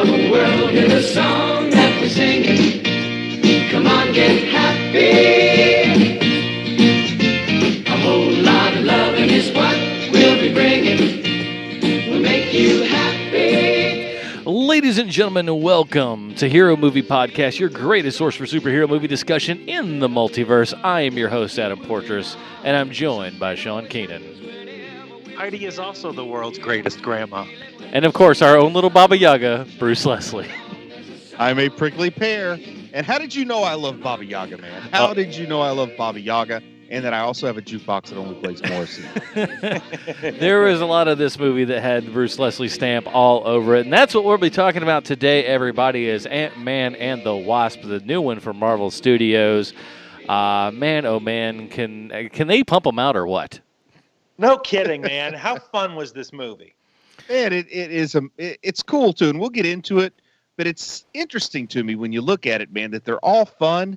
the world in a song that we're singing. Come on, get happy. A whole lot of loving is what we'll be bringing. We'll make you happy. Ladies and gentlemen, welcome to Hero Movie Podcast, your greatest source for superhero movie discussion in the multiverse. I am your host, Adam Portrais, and I'm joined by Sean Keenan. Heidi is also the world's greatest grandma. And of course, our own little Baba Yaga, Bruce Leslie. I'm a prickly pear. And how did you know I love Baba Yaga, man? How did you know I love Baba Yaga? And that I also have a jukebox that only plays Morrissey. There was a lot of this movie that had Bruce Leslie's stamp all over it. And that's what we'll be talking about today, everybody, is Ant-Man and the Wasp, the new one from Marvel Studios. Man, oh man, can they pump them out or what? No kidding, man. How fun was this movie? Man, it's cool, too, and we'll get into it. But it's interesting to me when you look at it, man, that they're all fun,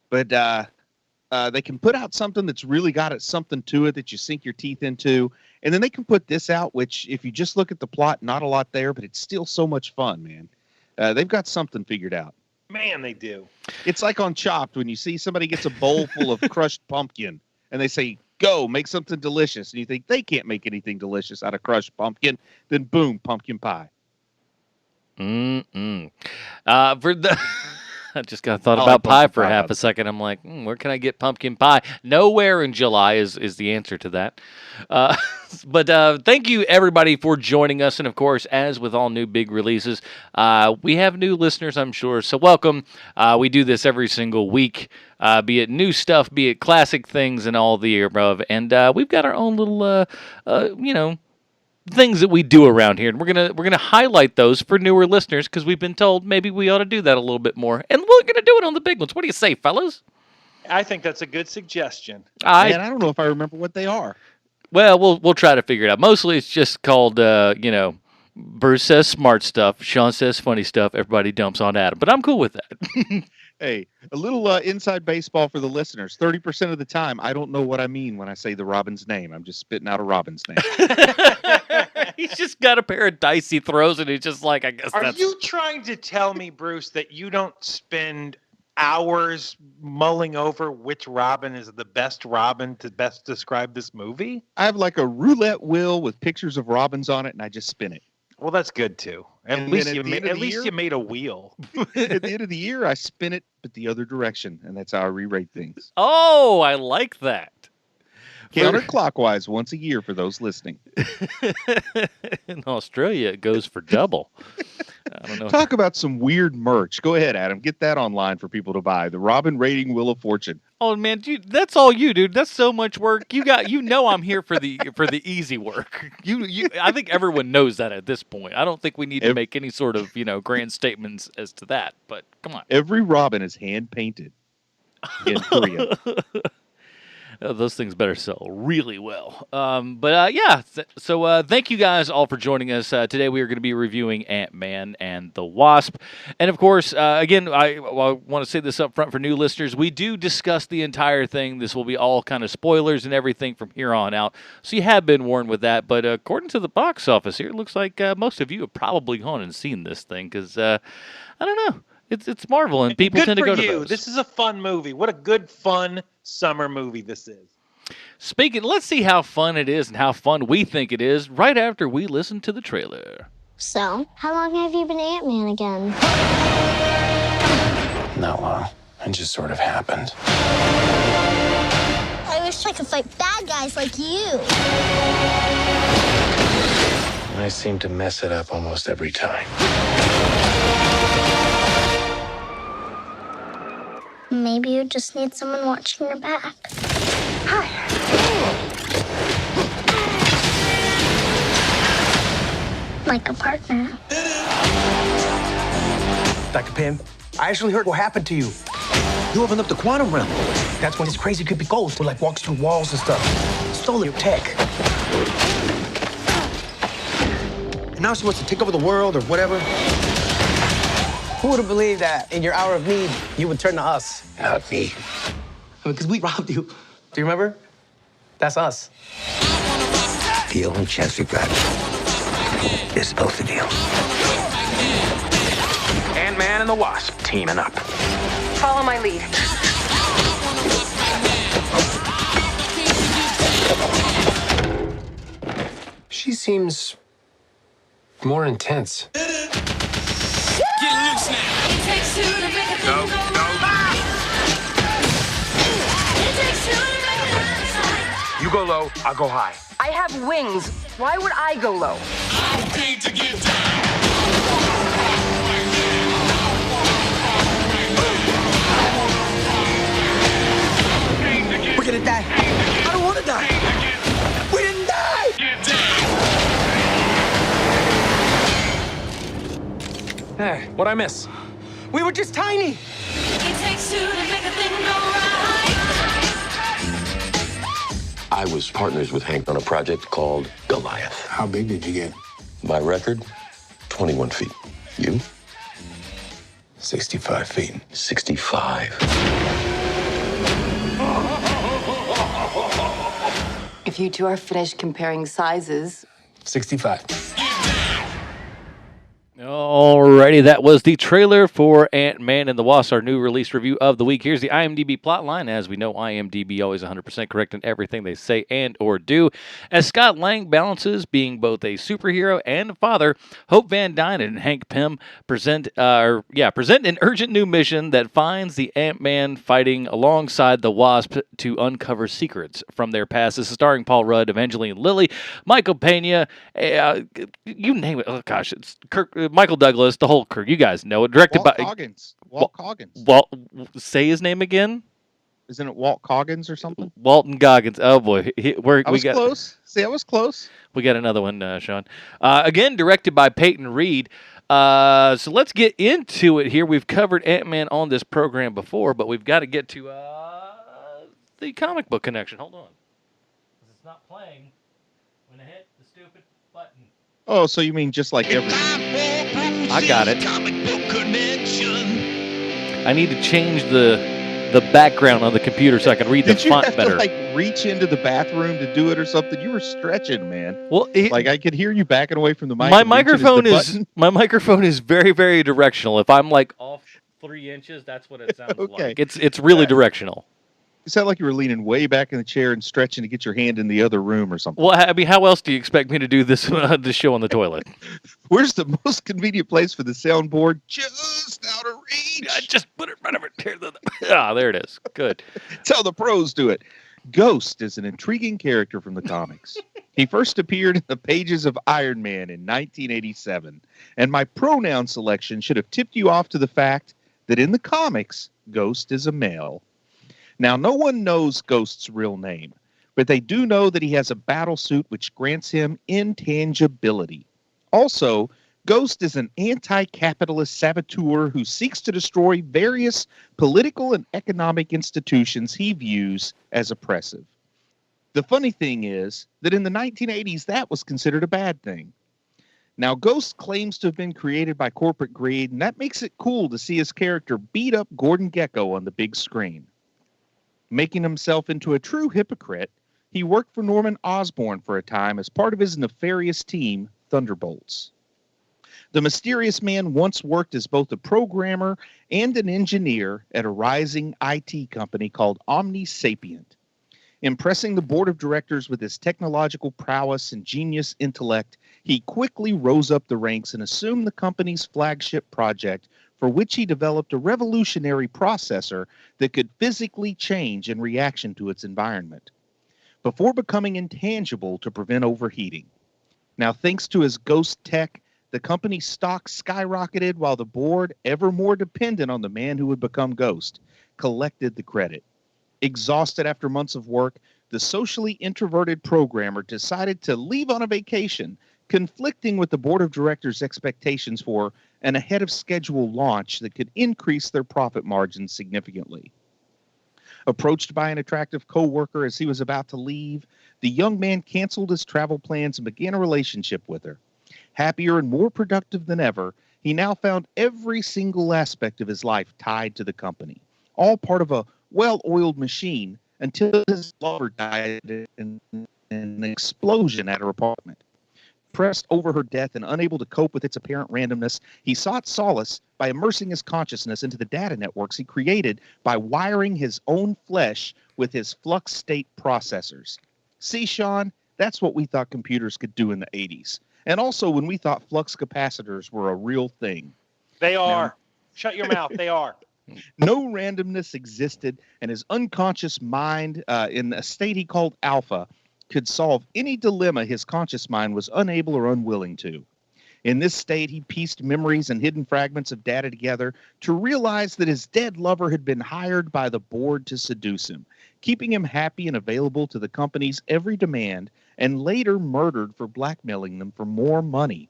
but they can put out something that's really got something to it that you sink your teeth into. And then they can put this out, which if you just look at the plot, not a lot there, but it's still so much fun, man. They've got something figured out. Man, they do. It's like on Chopped when you see somebody gets a bowl full of crushed pumpkin and they say, go, make something delicious. And you think they can't make anything delicious out of crushed pumpkin. Then boom, pumpkin pie. I just got thought about pie for half a second. I'm like, where can I get pumpkin pie? Nowhere in July is the answer to that. But thank you, everybody, for joining us. And, of course, as with all new big releases, we have new listeners, I'm sure. So welcome. We do this every single week, be it new stuff, be it classic things and all the above. And we've got our own little, things that we do around here, and we're gonna highlight those for newer listeners because we've been told maybe we ought to do that a little bit more, and we're gonna do it on the big ones. What do you say, fellas? I think that's a good suggestion. I don't know if I remember what they are. Well, we'll try to figure it out. Mostly, it's just called Bruce says smart stuff, Sean says funny stuff. Everybody dumps on Adam, but I'm cool with that. Hey, a little inside baseball for the listeners. 30% of the time, I don't know what I mean when I say the Robin's name. I'm just spitting out a Robin's name. He's just got a pair of dice he throws, and he's just like, I guess Are you trying to tell me, Bruce, that you don't spend hours mulling over which Robin is the best Robin to best describe this movie? I have like a roulette wheel with pictures of Robins on it, and I just spin it. Well, that's good, too. At least you made a wheel. At the end of the year, I spin it, but the other direction, and that's how I re-rate things. Oh, I like that. Counterclockwise once a year for those listening. In Australia, it goes for double. I don't know. Talk about some weird merch. Go ahead, Adam. Get that online for people to buy. The Robin Rating Wheel of Fortune. Oh man, dude, that's all you, dude. That's so much work. I'm here for the easy work. I think everyone knows that at this point. I don't think we need to make any sort of grand statements as to that. But come on. Every Robin is hand painted in Korea. Those things better sell really well. So thank you guys all for joining us. Today we are going to be reviewing Ant-Man and the Wasp. And of course, again, I want to say this up front for new listeners. We do discuss the entire thing. This will be all kind of spoilers and everything from here on out. So you have been warned with that. But according to the box office here, it looks like most of you have probably gone and seen this thing because, I don't know. It's Marvel, and people tend to go to those. This is a fun movie. What a good, fun summer movie this is. Let's see how fun it is and how fun we think it is right after we listen to the trailer. So, how long have you been Ant-Man again? Not long. It just sort of happened. I wish I could fight bad guys like you. I seem to mess it up almost every time. Maybe you just need someone watching your back. Hi. Like a partner. Dr. Pym, I actually heard what happened to you. You opened up the quantum realm. That's when this crazy creepy ghost who walks through walls and stuff. Stole your tech. And now she wants to take over the world or whatever. Who would have believed that in your hour of need, you would turn to us? Not me. Because we robbed you. Do you remember? That's us. The only chance we've got is both of you. and the Wasp teaming up. Follow my lead. She seems more intense. Get loose now. It takes two to make a thing go right. It takes two to make a thing. You go low, I'll go high. I have wings. Why would I go low? I'm paid to get down. We're gonna die. I don't want to die. We didn't die. Hey, what'd I miss? We were just tiny. It takes two to make a thing go right. I was partners with Hank on a project called Goliath. How big did you get? My record, 21 feet. You? 65 feet. 65. If you two are finished comparing sizes, 65. Alrighty, that was the trailer for Ant-Man and the Wasp, our new release review of the week. Here's the IMDb plotline. As we know, IMDb always 100% correct in everything they say and or do. As Scott Lang balances being both a superhero and a father, Hope Van Dyne and Hank Pym present an urgent new mission that finds the Ant-Man fighting alongside the Wasp to uncover secrets from their past. This is starring Paul Rudd, Evangeline Lilly, Michael Pena, you name it. Oh gosh, it's Michael Douglas, the whole crew. You guys know it. Directed Walt by Coggins. Walt Coggins. Say his name again. Isn't it Walt Coggins or something? Walton Goggins. Oh boy, I was close. See, I was close. We got another one, Sean. Again, directed by Peyton Reed. So let's get into it here. We've covered Ant-Man on this program before, but we've got to get to the comic book connection. Hold on, it's not playing when I hit the stupid button. Oh, so you mean just like everything? I got it. I need to change the background on the computer so I can read the font better. Did you have to reach into the bathroom to do it or something? You were stretching, man. Well, I could hear you backing away from the mic. My microphone is very, very directional. If I'm like off 3 inches, that's what it sounds like. It's really directional. You sound like you were leaning way back in the chair and stretching to get your hand in the other room or something. Well, I mean, how else do you expect me to do this this show on the toilet? Where's the most convenient place for the soundboard? Just out of reach. I just put it right over there. There it is. Good. Tell the pros do it. Ghost is an intriguing character from the comics. He first appeared in the pages of Iron Man in 1987, and my pronoun selection should have tipped you off to the fact that in the comics, Ghost is a male. Now, no one knows Ghost's real name, but they do know that he has a battle suit which grants him intangibility. Also, Ghost is an anti-capitalist saboteur who seeks to destroy various political and economic institutions he views as oppressive. The funny thing is that in the 1980s, that was considered a bad thing. Now, Ghost claims to have been created by corporate greed, and that makes it cool to see his character beat up Gordon Gekko on the big screen. Making himself into a true hypocrite, he worked for Norman Osborn for a time as part of his nefarious team, Thunderbolts. The mysterious man once worked as both a programmer and an engineer at a rising IT company called Omnisapient. Impressing the board of directors with his technological prowess and genius intellect, he quickly rose up the ranks and assumed the company's flagship project, for which he developed a revolutionary processor that could physically change in reaction to its environment, before becoming intangible to prevent overheating. Now, thanks to his ghost tech, the company's stock skyrocketed while the board, ever more dependent on the man who would become Ghost, collected the credit. Exhausted after months of work, the socially introverted programmer decided to leave on a vacation, conflicting with the board of directors' expectations for an ahead-of-schedule launch that could increase their profit margins significantly. Approached by an attractive co-worker as he was about to leave, the young man canceled his travel plans and began a relationship with her. Happier and more productive than ever, he now found every single aspect of his life tied to the company, all part of a well-oiled machine, until his lover died in an explosion at her apartment. Depressed over her death and unable to cope with its apparent randomness, he sought solace by immersing his consciousness into the data networks he created by wiring his own flesh with his flux state processors. See, Sean, that's what we thought computers could do in the 80s. And also when we thought flux capacitors were a real thing. They are. Shut your mouth. They are. No randomness existed, and his unconscious mind, in a state he called alpha, could solve any dilemma his conscious mind was unable or unwilling to. In this state, he pieced memories and hidden fragments of data together to realize that his dead lover had been hired by the board to seduce him, keeping him happy and available to the company's every demand, and later murdered for blackmailing them for more money.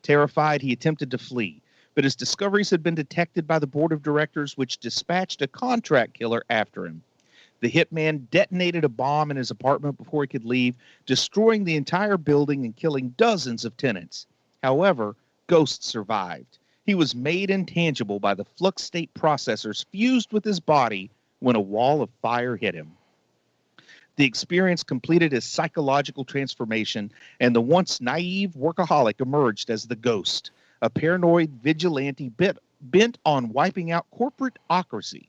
Terrified, he attempted to flee, but his discoveries had been detected by the board of directors, which dispatched a contract killer after him. The hitman detonated a bomb in his apartment before he could leave, destroying the entire building and killing dozens of tenants. However, Ghost survived. He was made intangible by the flux state processors fused with his body when a wall of fire hit him. The experience completed his psychological transformation, and the once naive workaholic emerged as the Ghost, a paranoid vigilante bent on wiping out corporateocracy.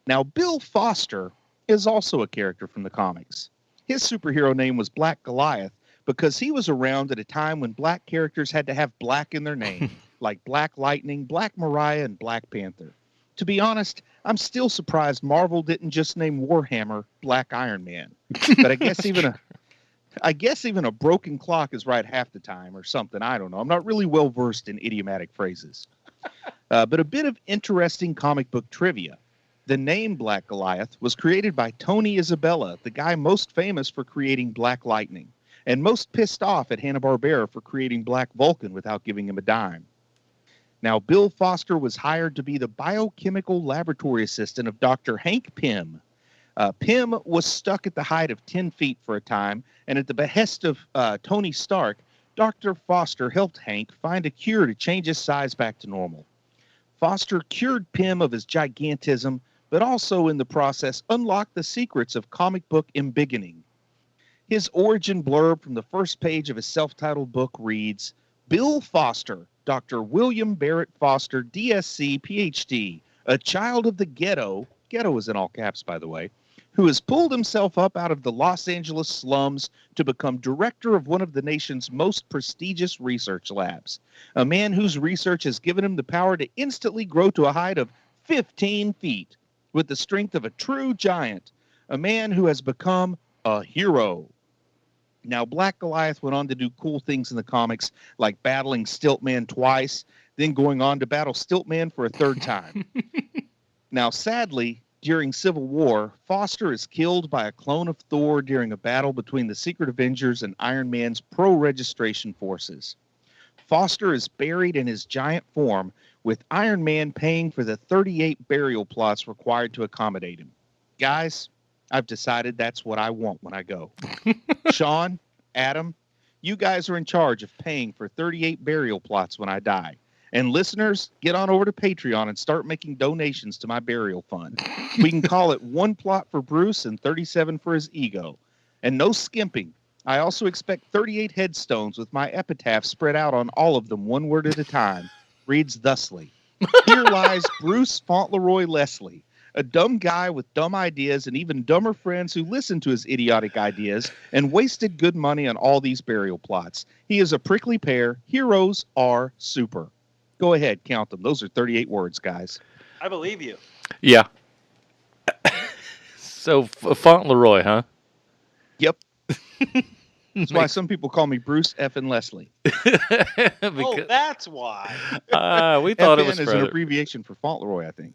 Now, Bill Foster is also a character from the comics. His superhero name was Black Goliath because he was around at a time when black characters had to have black in their name, like Black Lightning, Black Mariah, and Black Panther. To be honest, I'm still surprised Marvel didn't just name Warhammer Black Iron Man. But I guess even a broken clock is right half the time or something. I don't know. I'm not really well versed in idiomatic phrases. But a bit of interesting comic book trivia. The name Black Goliath was created by Tony Isabella, the guy most famous for creating Black Lightning, and most pissed off at Hanna-Barbera for creating Black Vulcan without giving him a dime. Now, Bill Foster was hired to be the biochemical laboratory assistant of Dr. Hank Pym. Pym was stuck at the height of 10 feet for a time, and at the behest of Tony Stark, Dr. Foster helped Hank find a cure to change his size back to normal. Foster cured Pym of his gigantism, but also in the process unlocked the secrets of comic book embiggening. His origin blurb from the first page of his self-titled book reads, Bill Foster, Dr. William Barrett Foster, DSc, PhD, a child of the ghetto is in all caps, by the way, who has pulled himself up out of the Los Angeles slums to become director of one of the nation's most prestigious research labs. A man whose research has given him the power to instantly grow to a height of 15 feet with the strength of a true giant. A man who has become a hero. Now, Black Goliath went on to do cool things in the comics, like battling Stiltman twice, then going on to battle Stiltman for a third time. Now, sadly, during Civil War, Foster is killed by a clone of Thor during a battle between the Secret Avengers and Iron Man's pro-registration forces. Foster is buried in his giant form, with Iron Man paying for the 38 burial plots required to accommodate him. Guys, I've decided that's what I want when I go. Sean, Adam, you guys are in charge of paying for 38 burial plots when I die. And listeners, get on over to Patreon and start making donations to my burial fund. We can call it 1 plot for Bruce and 37 for his ego. And no skimping. I also expect 38 headstones with my epitaph spread out on all of them, one word at a time. Reads thusly. Here lies Bruce Fauntleroy Leslie, a dumb guy with dumb ideas and even dumber friends who listened to his idiotic ideas and wasted good money on all these burial plots. He is a prickly pear. Heroes are super. Go ahead, count them. Those are 38 words, guys. I believe you. Yeah. So, Fauntleroy, huh? Yep. That's why some people call me Bruce F. and Leslie. Oh, that's why. We thought FN it was is an abbreviation for Fauntleroy, I think.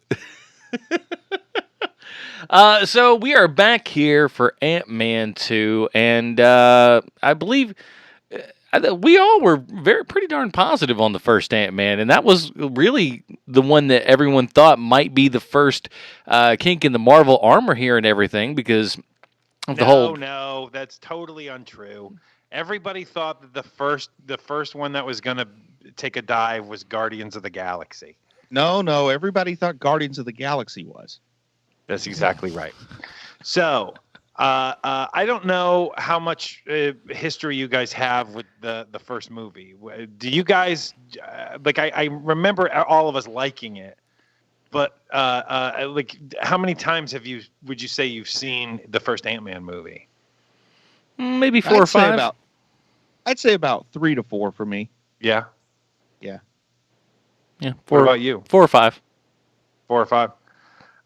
So we are back here for Ant-Man 2, and I believe we all were pretty darn positive on the first Ant-Man, and that was really the one that everyone thought might be the first kink in the Marvel armor here and everything, because of the whole... No, that's totally untrue. Everybody thought that the first one that was going to take a dive was Guardians of the Galaxy. No, everybody thought Guardians of the Galaxy was. That's exactly right. So, I don't know how much history you guys have with the first movie. Do you guys like? I remember all of us liking it, but like, how many times would you say you've seen the first Ant-Man movie? Maybe 4 or 5. I'd say about 3 to 4 for me. Yeah. Yeah. Yeah. What about you? 4 or 5. 4 or 5.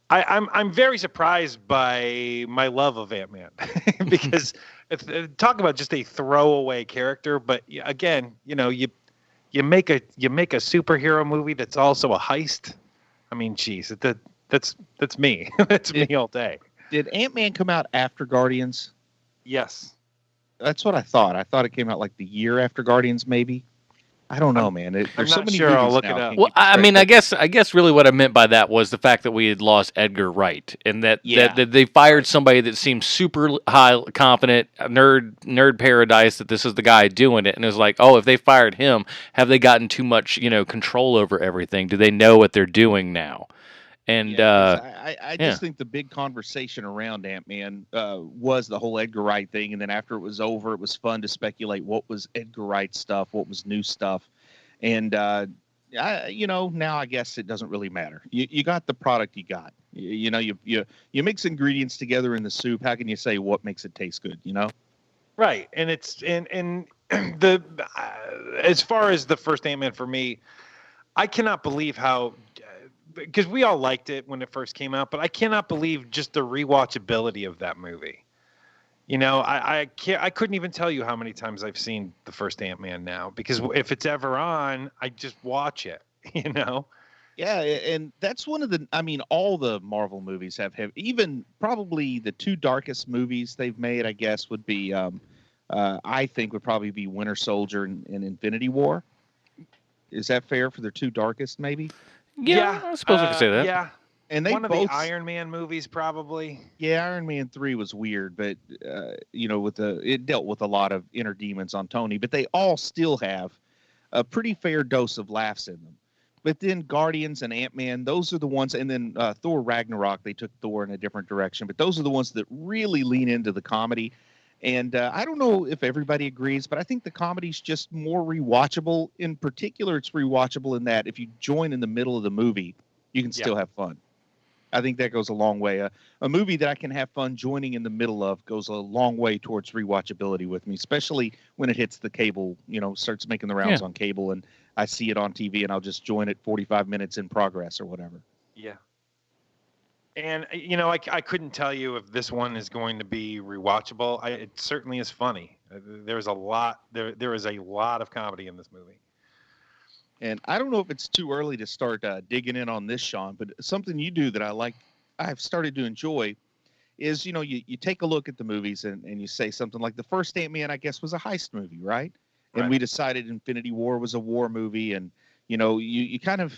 I'm very surprised by my love of Ant-Man because talk about just a throwaway character, but again, you make a superhero movie that's also a heist. I mean, geez, that's me. That's me all day. Did Ant-Man come out after Guardians? Yes. That's what I thought. I thought it came out like the year after Guardians, maybe. I don't know, man. There's so not many sure. movies I'll look now. it up. Well, I mean, I guess really what I meant by that was the fact that we had lost Edgar Wright, and that they fired somebody that seemed super high confident, nerd paradise, that this is the guy doing it, and it was like, oh, if they fired him, have they gotten too much control over everything? Do they know what they're doing now? And I just think the big conversation around Ant-Man was the whole Edgar Wright thing, and then after it was over, it was fun to speculate what was Edgar Wright stuff, what was new stuff, and now I guess it doesn't really matter. You got the product you got. You mix ingredients together in the soup. How can you say what makes it taste good? Right, and it's and the as far as the first Ant-Man for me, I cannot believe how. Because we all liked it when it first came out, but I cannot believe just the rewatchability of that movie. I couldn't even tell you how many times I've seen the first Ant-Man now, because if it's ever on, I just watch it. Yeah, and that's one of the. I mean, all the Marvel movies have even probably the 2 darkest movies they've made. I guess would be, I think would probably be Winter Soldier and Infinity War. Is that fair for their 2 darkest, maybe? Yeah, I suppose I could say that. Yeah, and they one both, of the Iron Man movies, probably. Yeah, Iron Man 3 was weird, but it dealt with a lot of inner demons on Tony. But they all still have a pretty fair dose of laughs in them. But then Guardians and Ant-Man, those are the ones, and then Thor Ragnarok, they took Thor in a different direction. But those are the ones that really lean into the comedy. And I don't know if everybody agrees, but I think the comedy's just more rewatchable. In particular, it's rewatchable in that if you join in the middle of the movie, you can still have fun. I think that goes a long way. A movie that I can have fun joining in the middle of goes a long way towards rewatchability with me, especially when it hits the cable, starts making the rounds on cable, and I see it on TV, and I'll just join it 45 minutes in progress or whatever. Yeah. And I couldn't tell you if this one is going to be rewatchable. It certainly is funny. There's a lot. There is a lot of comedy in this movie. And I don't know if it's too early to start digging in on this, Sean, but something you do that I've started to enjoy is, you take a look at the movies and you say something like the first Ant-Man, I guess, was a heist movie, right? And we decided Infinity War was a war movie. And, you kind of,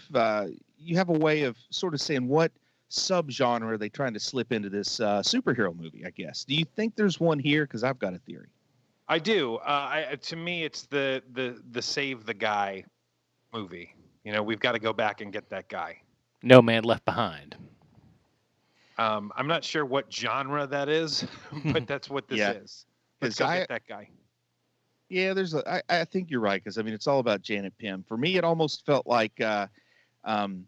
you have a way of sort of saying what subgenre are they trying to slip into this superhero movie, I guess. Do you think there's one here? Because I've got a theory. I do. To me, it's the Save the Guy movie. We've got to go back and get that guy. No Man Left Behind. I'm not sure what genre that is, but that's what this is. Let's go get that guy. Yeah, I think you're right, because I mean it's all about Janet Pym. For me, it almost felt like early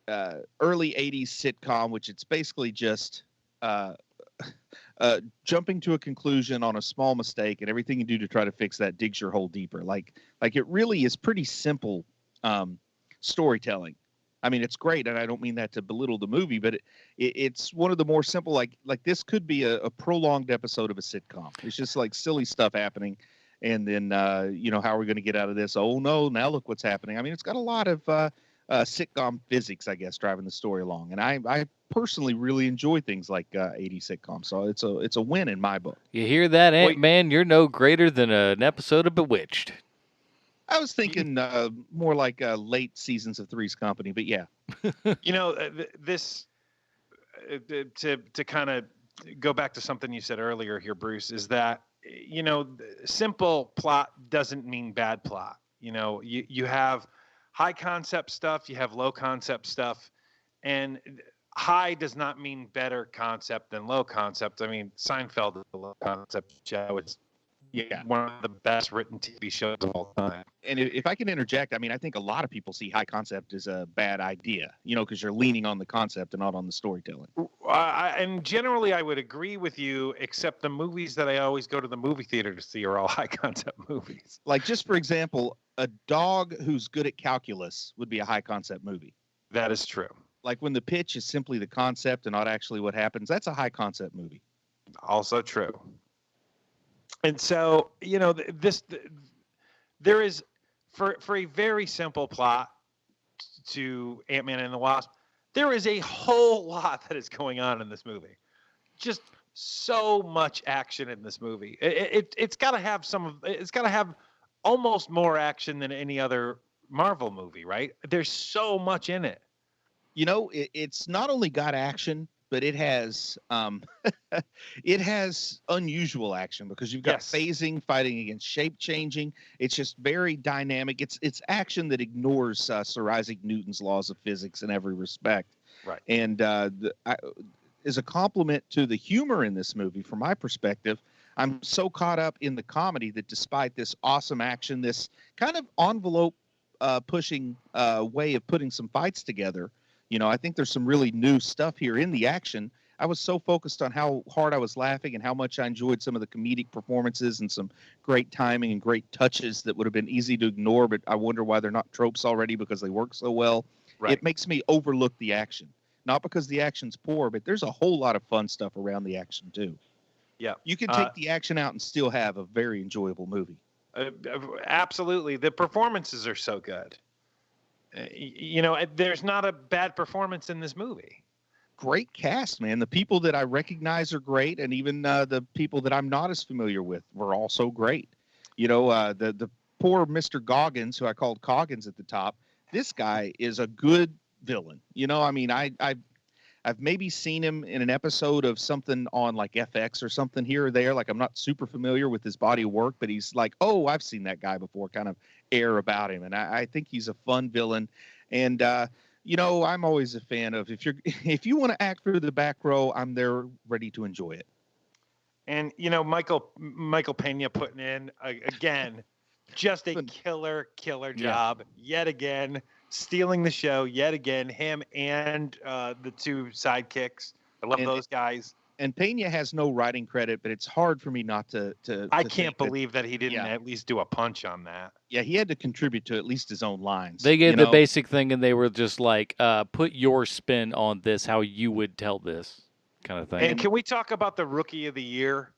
'80s sitcom, which it's basically just jumping to a conclusion on a small mistake, and everything you do to try to fix that digs your hole deeper. Like it really is pretty simple storytelling. I mean, it's great, and I don't mean that to belittle the movie, but it's one of the more simple. Like this could be a prolonged episode of a sitcom. It's just like silly stuff happening, and then how are we going to get out of this? Oh no, now look what's happening. I mean, it's got a lot of sitcom physics, I guess, driving the story along, and I personally really enjoy things like 80s sitcoms. So it's a win in my book. You hear that, Ant-Man? You're no greater than an episode of Bewitched. I was thinking more like late seasons of Three's Company, but yeah. This to kind of go back to something you said earlier here, Bruce, is that simple plot doesn't mean bad plot. You have high concept stuff, you have low concept stuff, and high does not mean better concept than low concept. I mean, Seinfeld is a low concept show. It's one of the best written TV shows of all time. And if I can interject, I mean, I think a lot of people see high concept as a bad idea, because you're leaning on the concept and not on the storytelling. And generally, I would agree with you, except the movies that I always go to the movie theater to see are all high concept movies. Like, just for example, a dog who's good at calculus would be a high concept movie. That is true. Like when the pitch is simply the concept and not actually what happens, that's a high concept movie. Also true. And so, there is, for a very simple plot to Ant-Man and the Wasp, there is a whole lot that is going on in this movie. Just so much action in this movie. It's got to have it's got to have almost more action than any other Marvel movie, right? There's so much in it. It's not only got action, but it has it has unusual action because you've got phasing, fighting against shape changing. It's just very dynamic. It's action that ignores Sir Isaac Newton's laws of physics in every respect. Right. And as a compliment to the humor in this movie, from my perspective, I'm so caught up in the comedy that despite this awesome action, this kind of envelope pushing way of putting some fights together, I think there's some really new stuff here in the action. I was so focused on how hard I was laughing and how much I enjoyed some of the comedic performances and some great timing and great touches that would have been easy to ignore, but I wonder why they're not tropes already because they work so well. Right. It makes me overlook the action. Not because the action's poor, but there's a whole lot of fun stuff around the action, too. Yeah. You can take the action out and still have a very enjoyable movie. Absolutely. The performances are so good. There's not a bad performance in this movie. Great cast, man. The people that I recognize are great, and even the people that I'm not as familiar with were also great. The poor Mr. Goggins, who I called Coggins at the top, this guy is a good villain. I've maybe seen him in an episode of something on like FX or something here or there. Like I'm not super familiar with his body of work, but he's like, oh, I've seen that guy before, kind of air about him. And I think he's a fun villain. And, I'm always a fan of if you want to act for the back row, I'm there ready to enjoy it. And, Michael Pena putting in again, just a killer job yet again. Stealing the show yet again, him and the two sidekicks. I love those guys. And Pena has no writing credit, but it's hard for me not to I can't believe that he didn't at least do a punch on that. Yeah, he had to contribute to at least his own lines. They gave the basic thing, and they were just like, put your spin on this, how you would tell this kind of thing. And can we talk about the Rookie of the Year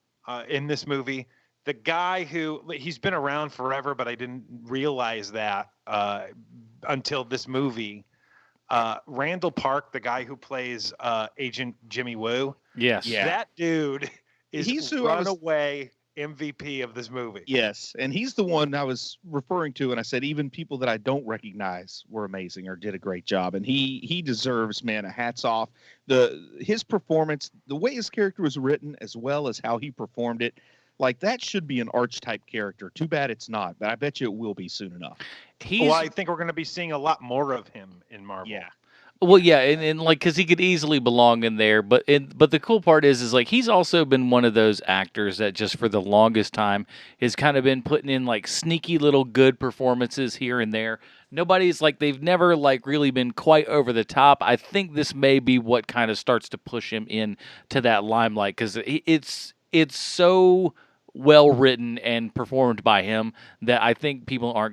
in this movie? The guy he's been around forever, but I didn't realize that until this movie. Randall Park, the guy who plays Agent Jimmy Woo. Yes. Yeah. That dude is runaway MVP of this movie. Yes, and he's the one I was referring to, and I said even people that I don't recognize were amazing or did a great job, and he deserves, man, a hats off. His performance, the way his character was written, as well as how he performed it. Like, that should be an archetype character. Too bad it's not, but I bet you it will be soon enough. I think we're going to be seeing a lot more of him in Marvel. Yeah. Well, yeah, and like, because he could easily belong in there, but the cool part is like he's also been one of those actors that just for the longest time has kind of been putting in like sneaky little good performances here and there. Nobody's like, they've never like really been quite over the top. I think this may be what kind of starts to push him in to that limelight because it's so well written and performed by him that I think people are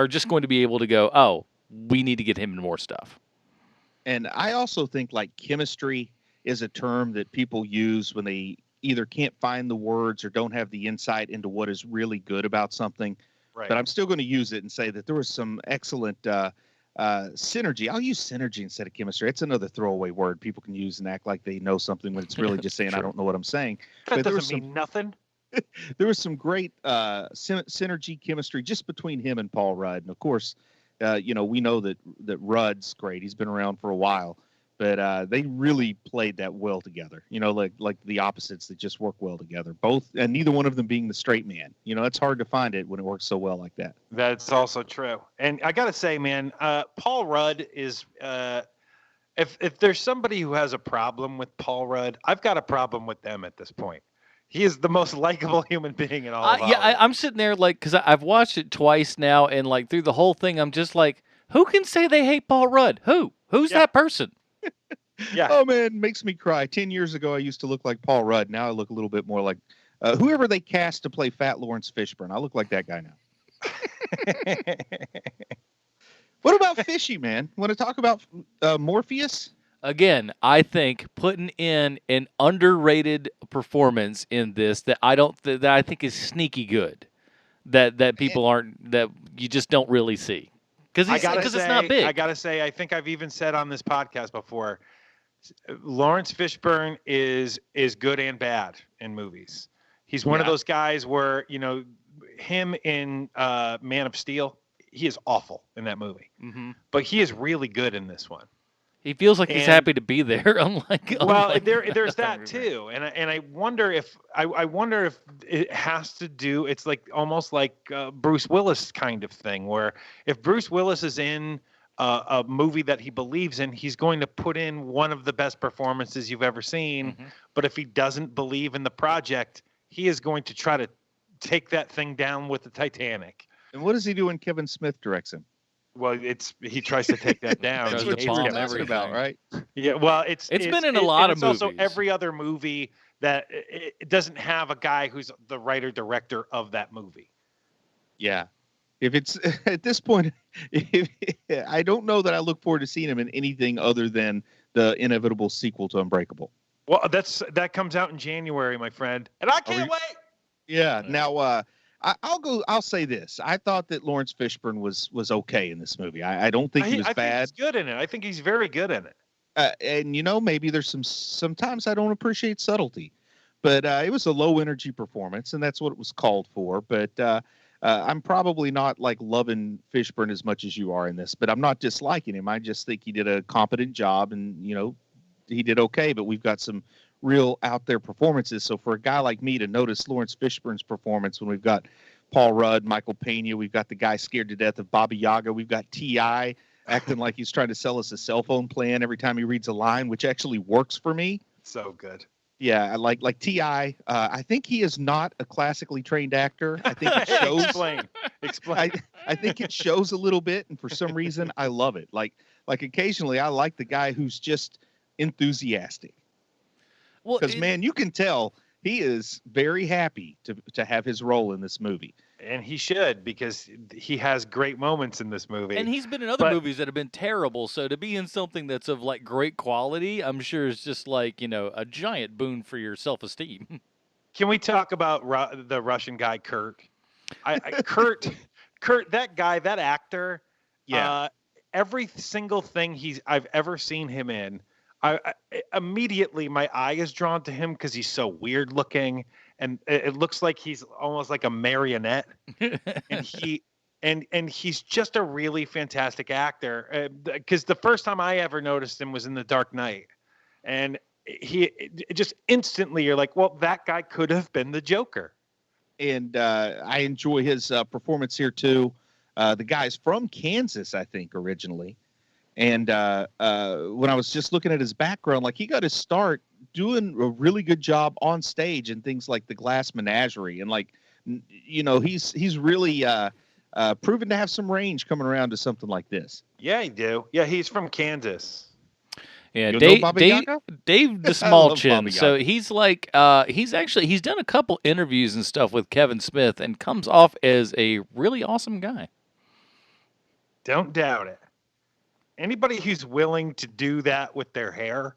just going to be able to go, oh, we need to get him in more stuff. And I also think like chemistry is a term that people use when they either can't find the words or don't have the insight into what is really good about something. Right. But I'm still going to use it and say that there was some excellent synergy. I'll use synergy instead of chemistry. It's another throwaway word people can use and act like they know something when it's really just saying, I don't know what I'm saying. That doesn't mean nothing. There was some great synergy chemistry just between him and Paul Rudd. And of course, we know that Rudd's great. He's been around for a while, but they really played that well together. Like the opposites that just work well together. Both, and neither one of them being the straight man. It's hard to find it when it works so well like that. That's also true. And I got to say, man, Paul Rudd is If there's somebody who has a problem with Paul Rudd, I've got a problem with them at this point. He is the most likable human being in all of Hollywood. I'm sitting there like, because I've watched it twice now, and like through the whole thing, I'm just like, who can say they hate Paul Rudd? Who's that person? Yeah. Oh man, makes me cry. 10 years ago, I used to look like Paul Rudd. Now I look a little bit more like whoever they cast to play Fat Lawrence Fishburne. I look like that guy now. What about Fishy, man? Want to talk about Morpheus? Again, I think putting in an underrated performance in this that I think is sneaky good, that people aren't, that you just don't really see, because it's not big. I gotta say, I think I've even said on this podcast before, Lawrence Fishburne is good and bad in movies. He's one of those guys where, you know, him in Man of Steel, he is awful in that movie, but he is really good in this one. He feels like he's happy to be there. There's that too, and I wonder if it has to do. It's like almost like Bruce Willis kind of thing, where if Bruce Willis is in a movie that he believes in, he's going to put in one of the best performances you've ever seen. But if he doesn't believe in the project, he is going to try to take that thing down with the Titanic. And what does he do when Kevin Smith directs him? Well, he tries to take that down. That's what you were talking about, right? Yeah, well, it's been in a lot of movies. Also every other movie that it doesn't have a guy who's the writer director of that movie. Yeah. If it's at this point, I don't know that I look forward to seeing him in anything other than the inevitable sequel to Unbreakable. Well, that comes out in January, my friend, and I can't wait. Yeah. Now, I'll say this. I thought that Lawrence Fishburne was okay in this movie. I don't think he was bad. I think he's good in it. I think he's very good in it. And you know, maybe there's sometimes I don't appreciate subtlety, but it was a low energy performance, and that's what it was called for. But I'm probably not like loving Fishburne as much as you are in this, but I'm not disliking him. I just think he did a competent job, and you know, he did okay. But we've got some real out there performances. So for a guy like me to notice Lawrence Fishburne's performance when we've got Paul Rudd, Michael Pena, we've got the guy scared to death of Baba Yaga, we've got T.I. acting like he's trying to sell us a cell phone plan every time he reads a line, which actually works for me. So good. Yeah, like T.I. I think he is not a classically trained actor. I think it shows. Explain. I think it shows a little bit, and for some reason, I love it. Like occasionally, I like the guy who's just enthusiastic. Well, because man, you can tell he is very happy to have his role in this movie. And he should, because he has great moments in this movie. And he's been in other movies that have been terrible. So to be in something that's of like great quality, I'm sure is just like, you know, a giant boon for your self-esteem. Can we talk about the Russian guy, Kurt? Kurt, that guy, that actor. Yeah. Every single thing I've ever seen him in, I immediately my eye is drawn to him because he's so weird looking, and it looks like he's almost like a marionette, and he's just a really fantastic actor. Because the first time I ever noticed him was in The Dark Knight, and it just instantly you're like, well, that guy could have been the Joker. And I enjoy his performance here too. The guy's from Kansas, I think, originally. And when I was just looking at his background, like he got his start doing a really good job on stage and things like The Glass Menagerie. And like, you know, he's really proven to have some range coming around to something like this. Yeah, he do. Yeah, he's from Kansas. Yeah, Dave the Small Chin. So he's like, he's done a couple interviews and stuff with Kevin Smith and comes off as a really awesome guy. Don't doubt it. Anybody who's willing to do that with their hair.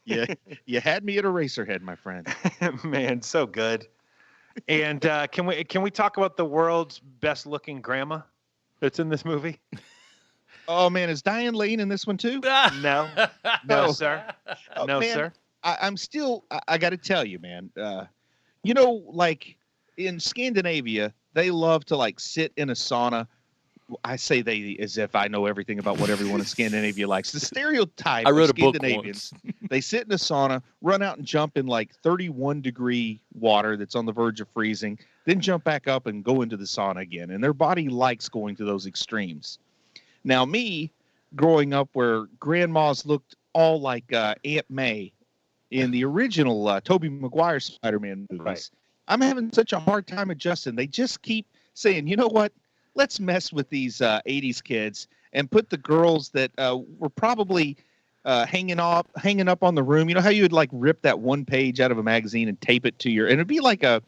Yeah, you had me at Eraserhead, my friend. Man, so good. And can we talk about the world's best looking grandma that's in this movie? Oh man, is Diane Lane in this one too? No, sir. No, man, sir. I'm still. I got to tell you, man. You know, like in Scandinavia, they love to like sit in a sauna. I say they as if I know everything about what everyone in Scandinavia likes. The stereotype of Scandinavians, they sit in a sauna, run out and jump in like 31-degree water that's on the verge of freezing, then jump back up and go into the sauna again. And their body likes going to those extremes. Now me, growing up where grandmas looked all like Aunt May in the original Tobey Maguire Spider-Man movies. Right. I'm having such a hard time adjusting. They just keep saying, you know what? Let's mess with these 80s kids and put the girls that were probably hanging up on the room. You know how you would like rip that one page out of a magazine and tape it to and it'd be like an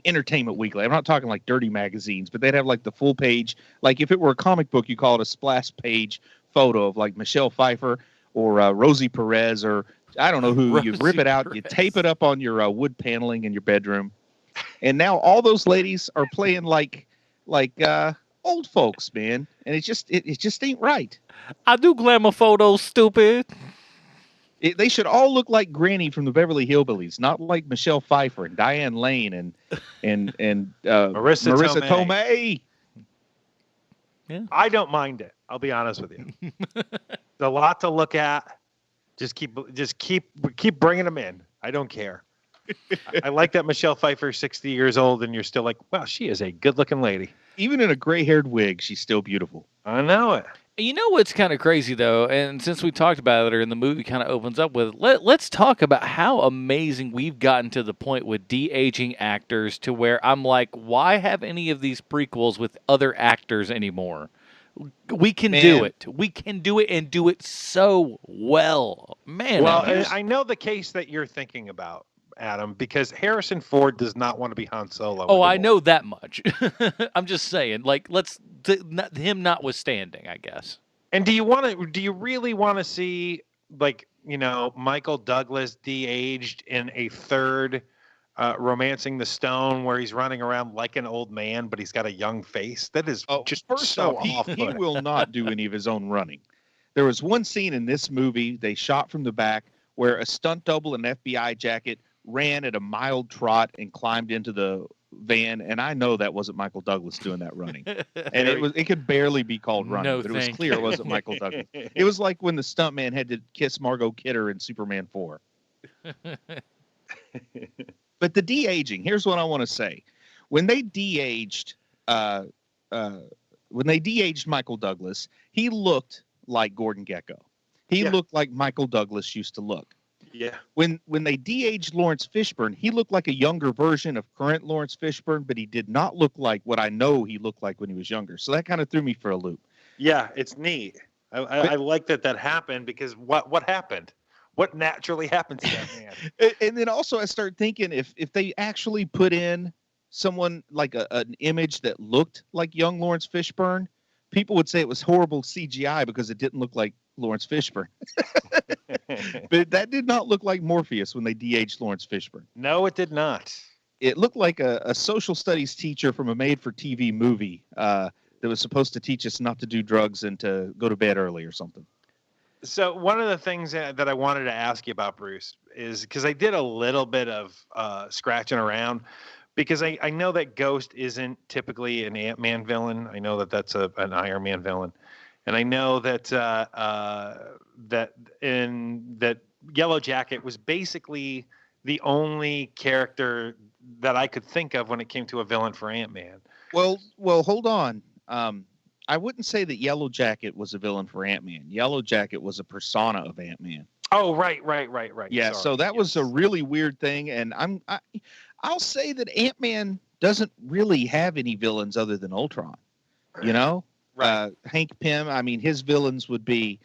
Entertainment Weekly. I'm not talking like dirty magazines, but they'd have like the full page. Like if it were a comic book, you call it a splash page photo of like Michelle Pfeiffer or Rosie Perez or I don't know who. You rip it out, you tape it up on your wood paneling in your bedroom. And now all those ladies are playing like old folks, man. And it just ain't right. I do glamour photos, stupid. They should all look like Granny from the Beverly Hillbillies, not like Michelle Pfeiffer and Diane Lane and Marissa Tomei. Yeah. I don't mind it. I'll be honest with you. There's a lot to look at. Just keep bringing them in. I don't care. I like that Michelle Pfeiffer's 60 years old, and you're still like, wow, she is a good-looking lady. Even in a gray-haired wig, she's still beautiful. I know it. You know what's kind of crazy, though, and since we talked about it, or in the movie kind of opens up with, let's talk about how amazing we've gotten to the point with de-aging actors to where I'm like, why have any of these prequels with other actors anymore? We can do it. We can do it and do it so well. Man. Well, I know the case that you're thinking about, Adam, because Harrison Ford does not want to be Han Solo. Oh, I know that much. I'm just saying, like, him notwithstanding, I guess. And do you really want to see, like, Michael Douglas de-aged in a third Romancing the Stone where he's running around like an old man, but he's got a young face? That is just so awful. He will not do any of his own running. There was one scene in this movie they shot from the back where a stunt double in an FBI jacket ran at a mild trot and climbed into the van, and I know that wasn't Michael Douglas doing that running. And it could barely be called running, but it was clear it wasn't Michael Douglas. It was like when the stuntman had to kiss Margot Kidder in Superman 4. But the de-aging, here's what I want to say. When they de-aged Michael Douglas, he looked like Gordon Gekko. He looked like Michael Douglas used to look. Yeah. When they de-aged Lawrence Fishburne, he looked like a younger version of current Lawrence Fishburne, but he did not look like what I know he looked like when he was younger. So that kind of threw me for a loop. Yeah, it's neat. I like that happened because what happened? What naturally happened to that man? And then also I start thinking if they actually put in someone like an image that looked like young Lawrence Fishburne, people would say it was horrible CGI because it didn't look like Lawrence Fishburne. But that did not look like Morpheus when they de-aged Lawrence Fishburne. No, it did not. It looked like a social studies teacher from a made-for-TV movie that was supposed to teach us not to do drugs and to go to bed early or something. So one of the things that I wanted to ask you about, Bruce, is because I did a little bit of scratching around because I know that Ghost isn't typically an Ant-Man villain. I know that that's an Iron Man villain. And I know that that Yellow Jacket was basically the only character that I could think of when it came to a villain for Ant-Man. Well, hold on. I wouldn't say that Yellow Jacket was a villain for Ant-Man. Yellow Jacket was a persona of Ant-Man. Oh, right. Yeah, Sorry. so that was a really weird thing, and I'll say that Ant-Man doesn't really have any villains other than Ultron. You know? Right. Hank Pym, I mean, his villains would be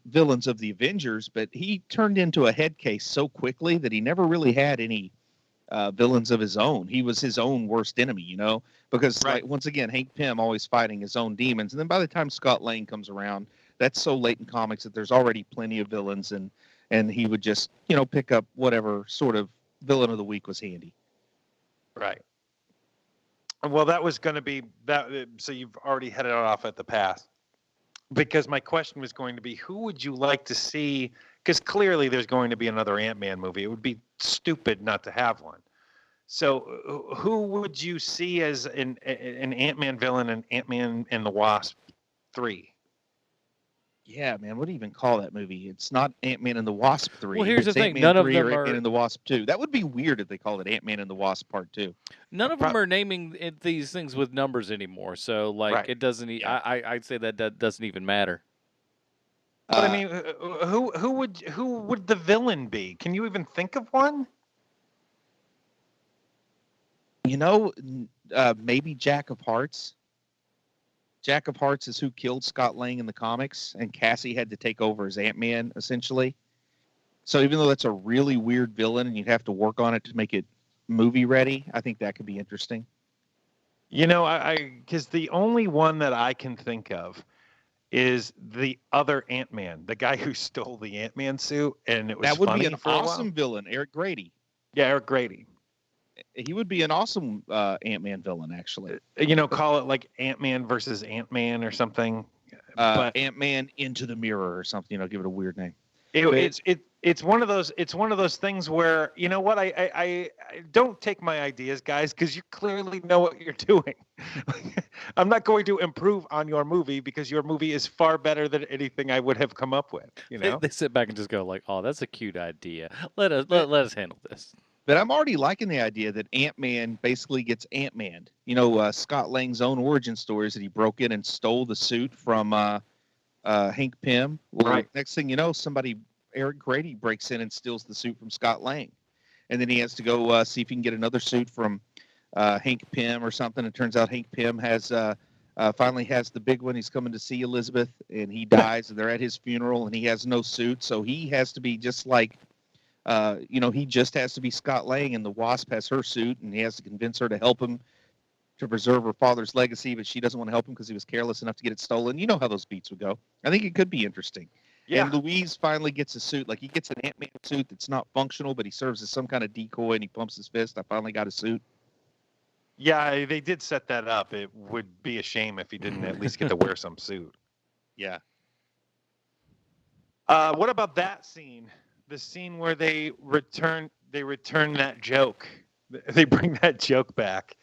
villains of the Avengers, but he turned into a head case so quickly that he never really had any villains of his own. He was his own worst enemy, you know, because like once again, Hank Pym always fighting his own demons. And then by the time Scott Lang comes around, that's so late in comics that there's already plenty of villains, and he would just, you know, pick up whatever sort of villain of the week was handy. Right. Well, that was going to be that. So you've already headed off at the pass, because my question was going to be, who would you like to see? Because clearly there's going to be another Ant-Man movie. It would be stupid not to have one. So who would you see as an Ant-Man villain in Ant-Man and the Wasp 3? Yeah, man, what do you even call that movie? It's not Ant-Man and the Wasp 3. Well, here's the thing. Ant-Man None of 3 them or are Ant-Man and the Wasp 2. That would be weird if they called it Ant-Man and the Wasp Part 2. None of them are naming these things with numbers anymore. So, like, it doesn't. I'd say that doesn't even matter. But I mean, who would the villain be? Can you even think of one? Maybe Jack of Hearts. Jack of Hearts is who killed Scott Lang in the comics, and Cassie had to take over as Ant-Man, essentially. So even though that's a really weird villain and you'd have to work on it to make it movie ready, I think that could be interesting. Because the only one that I can think of is the other Ant-Man, the guy who stole the Ant-Man suit, and it was That would funny be an for a while. awesome villain, Eric Grady. Yeah, Eric Grady. He would be an awesome Ant-Man villain, actually. Call it like Ant-Man versus Ant-Man or something. But Ant-Man into the mirror or something. Give it a weird name. It's one of those things where, you know what, I don't take my ideas, guys, because you clearly know what you're doing. I'm not going to improve on your movie because your movie is far better than anything I would have come up with. They sit back and just go like, "Oh, that's a cute idea. Let us handle this." But I'm already liking the idea that Ant-Man basically gets Ant-Man'd. Scott Lang's own origin story is that he broke in and stole the suit from Hank Pym. Well, right. Next thing you know, Eric Grady breaks in and steals the suit from Scott Lang. And then he has to go see if he can get another suit from Hank Pym or something. It turns out Hank Pym finally has the big one. He's coming to see Elizabeth, and he dies, and they're at his funeral, and he has no suit. So he has to be just like, he just has to be Scott Lang, and the Wasp has her suit, and he has to convince her to help him to preserve her father's legacy, but she doesn't want to help him because he was careless enough to get it stolen. You know how those beats would go. I think it could be interesting. Yeah. And Louise finally gets a suit. Like, he gets an Ant-Man suit that's not functional, but he serves as some kind of decoy, and he pumps his fist. I finally got a suit. Yeah, they did set that up. It would be a shame if he didn't at least get to wear some suit. Yeah. What about that scene? The scene where they return that joke. They bring that joke back.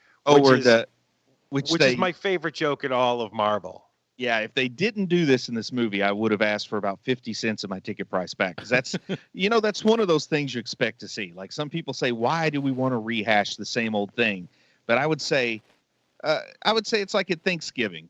Which is my favorite joke in all of Marvel. Yeah, if they didn't do this in this movie, I would have asked for about 50 cents of my ticket price back. Because that's, that's one of those things you expect to see. Like, some people say, why do we want to rehash the same old thing? But I would say it's like at Thanksgiving.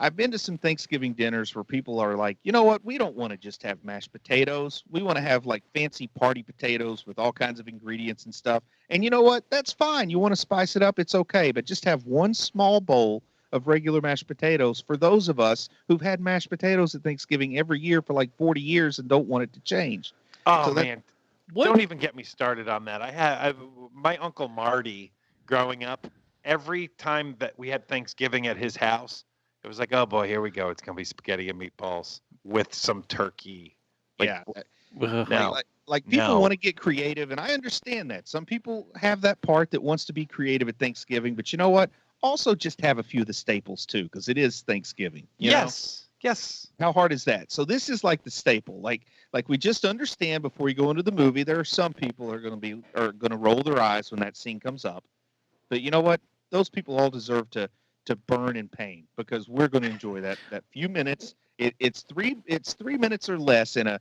I've been to some Thanksgiving dinners where people are like, you know what? We don't want to just have mashed potatoes. We want to have like fancy party potatoes with all kinds of ingredients and stuff. And you know what? That's fine. You want to spice it up? It's okay. But just have one small bowl of regular mashed potatoes for those of us who've had mashed potatoes at Thanksgiving every year for like 40 years and don't want it to change. Oh, man. Don't even get me started on that. My Uncle Marty growing up, every time that we had Thanksgiving at his house, it was like, oh boy, here we go. It's gonna be spaghetti and meatballs with some turkey. People want to get creative, and I understand that. Some people have that part that wants to be creative at Thanksgiving, but you know what? Also, just have a few of the staples too, because it is Thanksgiving. Yes. How hard is that? So this is like the staple. Like we just understand before you go into the movie, there are some people are going to roll their eyes when that scene comes up, but you know what? Those people all deserve to burn in pain, because we're going to enjoy that few minutes. It's 3 minutes or less in a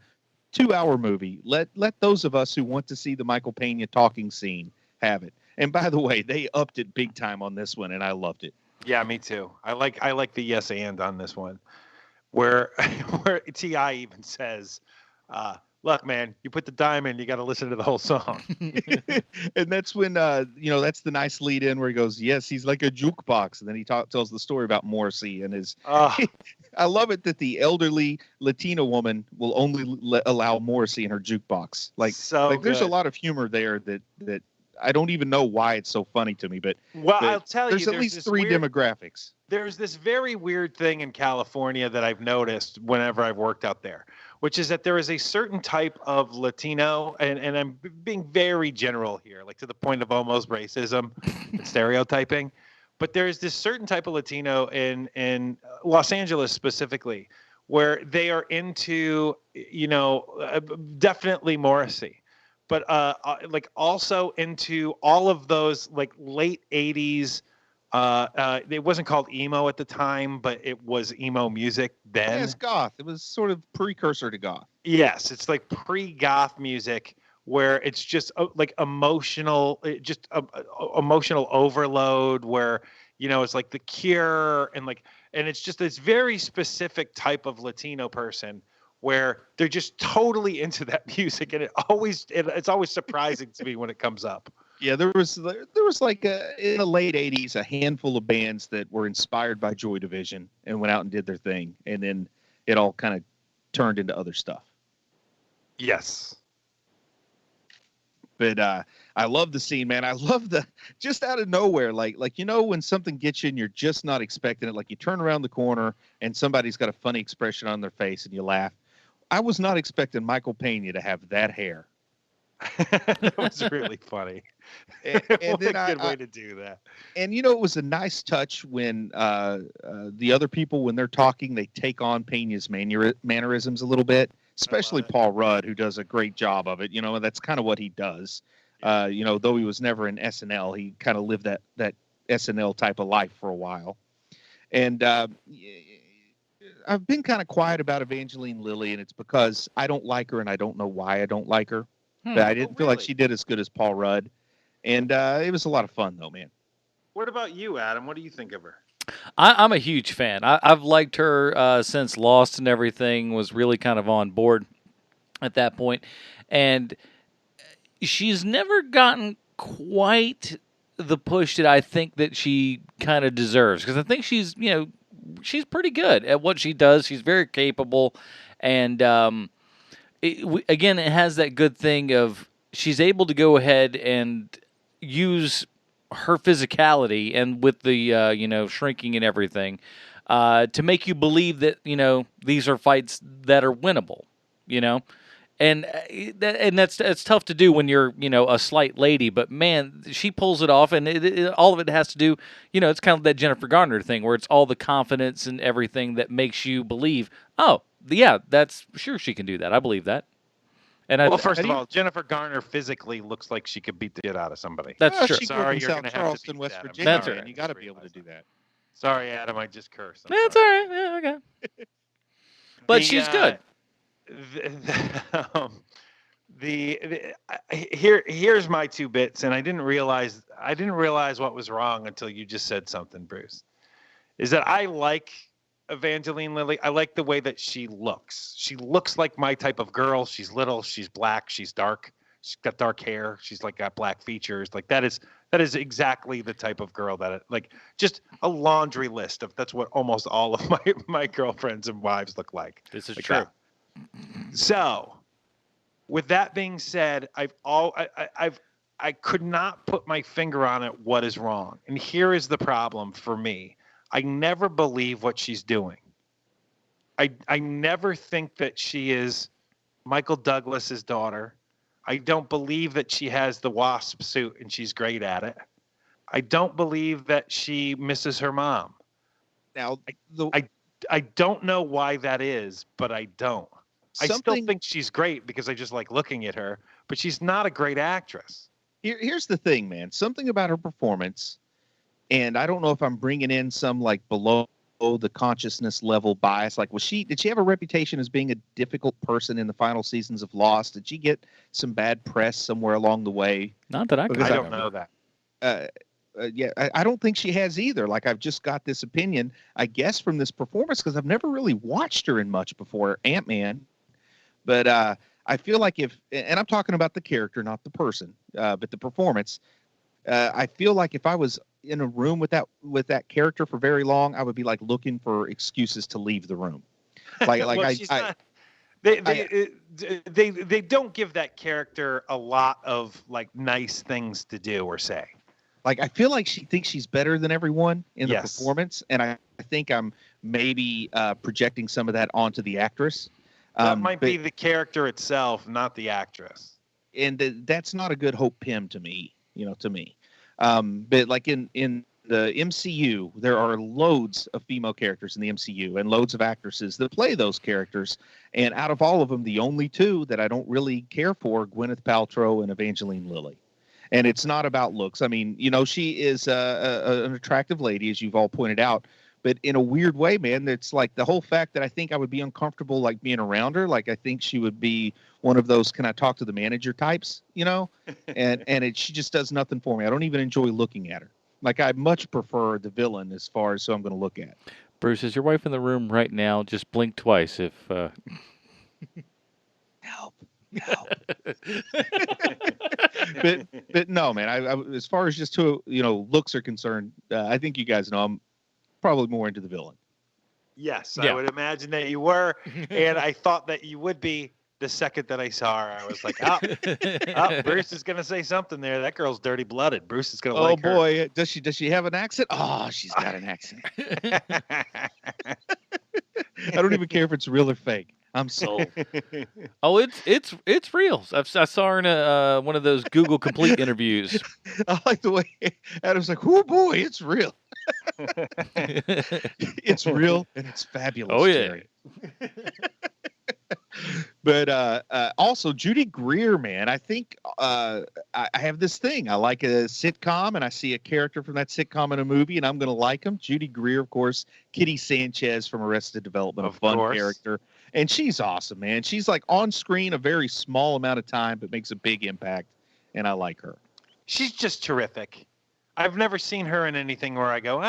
2-hour movie. Let those of us who want to see the Michael Pena talking scene have it. And by the way, they upped it big time on this one, and I loved it. Yeah, me too. I like the yes and on this one, where T.I. even says, look, man, you put the dime in, you got to listen to the whole song. And that's when, that's the nice lead in where he goes, yes, he's like a jukebox. And then he tells the story about Morrissey and his. I love it that the elderly Latina woman will only allow Morrissey in her jukebox. There's a lot of humor there that I don't even know why it's so funny to me. But I'll tell you, there's at least three demographics. There's this very weird thing in California that I've noticed whenever I've worked out there, which is that there is a certain type of Latino, and I'm being very general here, like to the point of almost racism and stereotyping, but there's this certain type of Latino in Los Angeles specifically, where they are into, definitely Morrissey, but also into all of those like late 80s. It wasn't called emo at the time, but it was emo music then. Yeah, it's goth. It was sort of precursor to goth. Yes, it's like pre-goth music where it's just like emotional, emotional overload. Where it's like The Cure and it's just this very specific type of Latino person where they're just totally into that music, and it's always surprising to me when it comes up. Yeah, there was like in the late '80s a handful of bands that were inspired by Joy Division and went out and did their thing, and then it all kind of turned into other stuff. Yes. But I love the scene, man. I love just out of nowhere, like when something gets you and you're just not expecting it, like you turn around the corner and somebody's got a funny expression on their face and you laugh. I was not expecting Michael Pena to have that hair. That was really funny. And What then a good way to do that. And it was a nice touch when the other people, when they're talking, they take on Pena's mannerisms a little bit, especially Paul Rudd, who does a great job of it. And that's kind of what he does. Though he was never in SNL, he kind of lived that SNL type of life for a while. And I've been kind of quiet about Evangeline Lilly, and it's because I don't like her, and I don't know why I don't like her. But I didn't feel like she did as good as Paul Rudd. And it was a lot of fun, though, man. What about you, Adam? What do you think of her? I'm a huge fan. I've liked her since Lost and everything, was really kind of on board at that point. And she's never gotten quite the push that I think that she kind of deserves. Because I think she's pretty good at what she does. She's very capable. And again, it has that good thing of she's able to go ahead and use her physicality and with the shrinking and everything to make you believe that these are fights that are winnable, and that's tough to do when you're a slight lady, but man, she pulls it off, and all of it has to do it's kind of that Jennifer Garner thing where it's all the confidence and everything that makes you believe, oh yeah, that's sure she can do that. I believe that. And first of all, Jennifer Garner physically looks like she could beat the shit out of somebody. That's true. She Sorry, grew up in South Charleston, West Virginia. That's man. right. You got to be able to do that. Sorry, Adam, I just cursed. That's all right. Yeah, okay. But she's good. Here's my 2 bits, and I didn't realize what was wrong until you just said something, Bruce. Is that I like Evangeline Lilly. I like the way that she looks. She looks like my type of girl. She's little, she's black, she's dark. She's got dark hair. She's got black features. That is exactly the type of girl that just a laundry list of that's what almost all of my girlfriends and wives look like. This is true. That. So, with that being said, I could not put my finger on it what is wrong. And here is the problem for me. I never believe what she's doing. I never think that she is Michael Douglas's daughter. I don't believe that she has the Wasp suit and she's great at it. I don't believe that she misses her mom. Now, I don't know why that is, but I don't. I still think she's great because I just like looking at her, but she's not a great actress. Here's the thing, man. Something about her performance, and I don't know if I'm bringing in some below the consciousness level bias. Did she have a reputation as being a difficult person in the final seasons of Lost? Did she get some bad press somewhere along the way? Not that I don't know that. Yeah, I don't think she has either. I've just got this opinion, I guess, from this performance because I've never really watched her in much before Ant-Man. But I feel like and I'm talking about the character, not the person, but the performance. I feel like if I was in a room with that character for very long, I would be looking for excuses to leave the room. They don't give that character a lot of nice things to do or say. I feel like she thinks she's better than everyone in the performance, and I think I'm maybe projecting some of that onto the actress. That might be the character itself, not the actress. And that's not a good Hope Pym to me, to me. But in the MCU, there are loads of female characters in the MCU and loads of actresses that play those characters. And out of all of them, the only 2 that I don't really care for, Gwyneth Paltrow and Evangeline Lilly. And it's not about looks. I mean, she is an attractive lady, as you've all pointed out. But in a weird way, man, it's the whole fact that I think I would be uncomfortable being around her. I think she would be one of those can I talk to the manager types, and she just does nothing for me. I don't even enjoy looking at her. Like I much prefer the villain as far as who I'm going to look at. Bruce, is your wife in the room right now? Just blink twice if. Help. but no, man. I as far as just who looks are concerned, I think you guys know I'm probably more into the villain. Yes, Yeah. I would imagine that you were, and I thought that you would be. The second that I saw her, I was like, oh, Bruce is gonna say something there. That girl's dirty blooded. Bruce is gonna like her. Oh boy, does she have an accent? Oh, she's got an accent. I don't even care if it's real or fake. I'm sold. Oh, it's real. I saw her in one of those Google Complete interviews. I like the way Adam's like, oh boy, it's real. It's real and it's fabulous. Oh yeah. Jerry. But also Judy Greer, man, I think I have this thing. I like a sitcom, and I see a character from that sitcom in a movie, and I'm going to like him. Judy Greer, of course, Kitty Sanchez from Arrested Development, a fun character, and she's awesome, man. She's like on screen a very small amount of time, but makes a big impact, and I like her. She's just terrific. I've never seen her in anything where I go,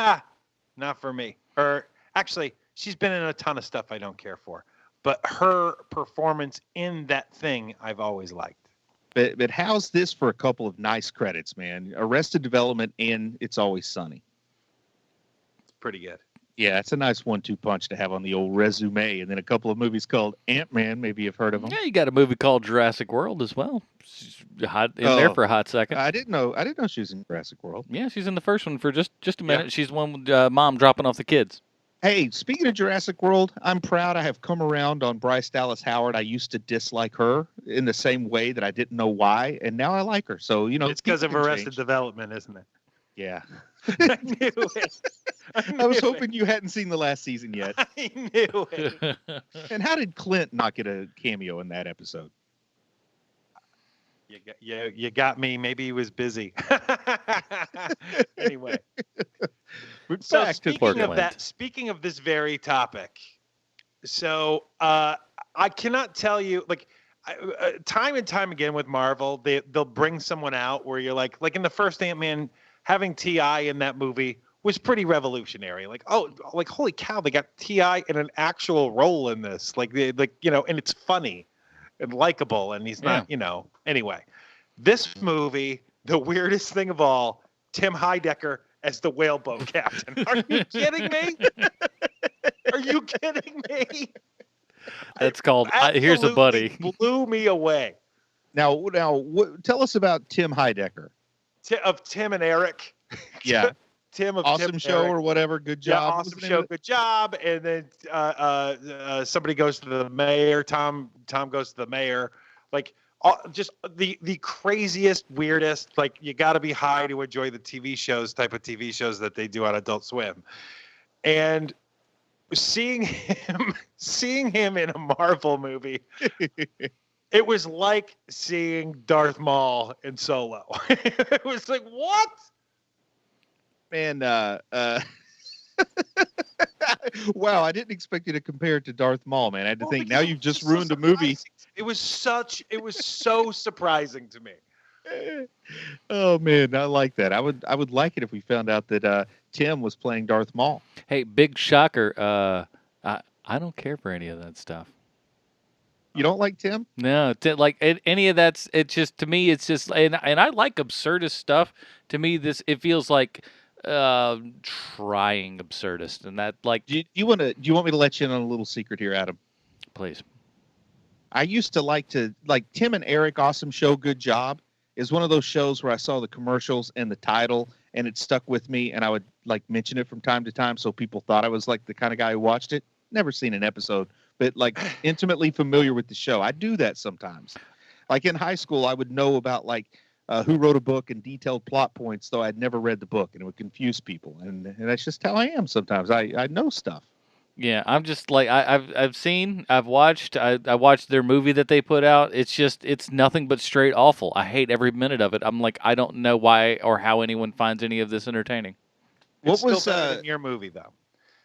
not for me. Or actually, she's been in a ton of stuff I don't care for. But her performance in that thing, I've always liked. But how's this for a couple of nice credits, man? Arrested Development and It's Always Sunny. It's pretty good. Yeah, it's a nice 1-2 punch to have on the old resume. And then a couple of movies called Ant-Man. Maybe you've heard of them. Yeah, you got a movie called Jurassic World as well. She's hot in there for a hot second. I didn't know she was in Jurassic World. Yeah, she's in the first one for just a minute. Yeah. She's the one with mom dropping off the kids. Hey, speaking of Jurassic World, I'm proud I have come around on Bryce Dallas Howard. I used to dislike her in the same way that I didn't know why, and now I like her. So, it's because of Arrested Development, isn't it? Yeah. I knew it. I was hoping you hadn't seen the last season yet. I knew it. And how did Clint not get a cameo in that episode? You got me. Maybe he was busy. Anyway. So speaking of this very topic, so I cannot tell you, like, time and time again with Marvel, they'll bring someone out where you're like in the first Ant-Man, having T.I. in that movie was pretty revolutionary. Like, oh, like holy cow, they got T.I. in an actual role in this, and it's funny and likable, and he's not, Anyway, this movie, the weirdest thing of all, Tim Heidecker as the whaleboat captain. Are you kidding me? Are you kidding me? That's called Here's a Buddy. Blew me away. Now, tell us about Tim Heidecker. Of Tim and Eric. Yeah. Tim of Awesome Tim Show Eric. or whatever. Good job. Yeah, Awesome Show. Good job. And then somebody goes to the mayor. Tom goes to the mayor. Like, just the craziest, weirdest, like, you got to be high to enjoy the type of TV shows that they do on Adult Swim. And seeing him in a Marvel movie, it was like seeing Darth Maul in Solo. It was like, what? Man, wow, I didn't expect you to compare it to Darth Maul, man. I had to think, now you've just ruined a movie. It was so surprising to me. Oh man, I like that. I would like it if we found out that Tim was playing Darth Maul. Hey, big shocker. I don't care for any of that stuff. You don't like Tim? No, any of that's. It's just, to me, it's just, and I like absurdist stuff. To me, it feels like trying absurdist, and that, like. Do you want me to let you in on a little secret here, Adam? Please. I used to like Tim and Eric, Awesome Show, Good Job is one of those shows where I saw the commercials and the title and it stuck with me, and I would like mention it from time to time so people thought I was like the kind of guy who watched it. Never seen an episode, but like intimately familiar with the show. I do that sometimes. Like in high school, I would know about like who wrote a book and detailed plot points, though I'd never read the book, and it would confuse people. And that's just how I am sometimes. I know stuff. Yeah, I'm just like, I've watched their movie that they put out. It's nothing but straight awful. I hate every minute of it. I'm like, I don't know why or how anyone finds any of this entertaining. It's still better than your movie, though.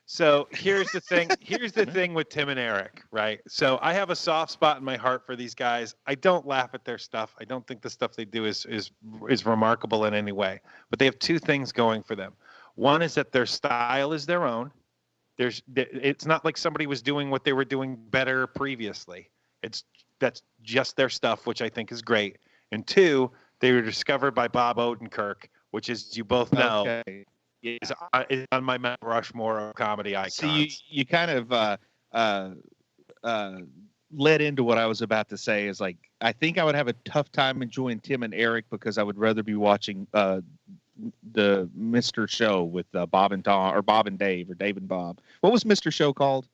So here's the thing. Here's the thing with Tim and Eric, right? So I have a soft spot in my heart for these guys. I don't laugh at their stuff. I don't think the stuff they do is remarkable in any way. But they have two things going for them. One is that their style is their own. It's not like somebody was doing what they were doing better previously. That's just their stuff, which I think is great. And two, they were discovered by Bob Odenkirk, which, as you both know, Okay. is on my Mount Rushmore of comedy icons. See, you kind of led into what I was about to say. Is like, I think I would have a tough time enjoying Tim and Eric because I would rather be watching the Mr. Show with Bob and Tom, or Bob and Dave, or Dave and Bob. What was Mr. Show called?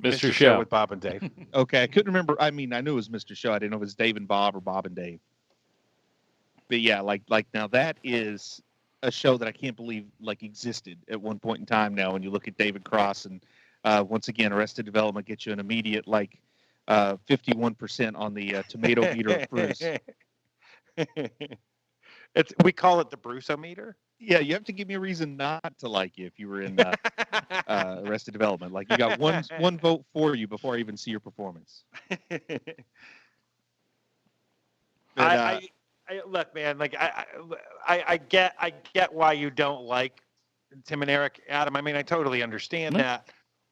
Mr. Show with Bob and Dave. Okay, I couldn't remember. I mean, I knew it was Mr. Show. I didn't know if it was Dave and Bob or Bob and Dave. But yeah, like now that is a show that I can't believe like existed at one point in time. Now, when you look at David Cross and once again, Arrested Development gets you an immediate 51% on the tomato meter of Bruce. We call it the Bruce-o-meter. Yeah, you have to give me a reason not to like you if you were in Arrested Development. Like, you got one vote for you before I even see your performance. But, Look, man. Like, I get why you don't like Tim and Eric, Adam. I mean, I totally understand that,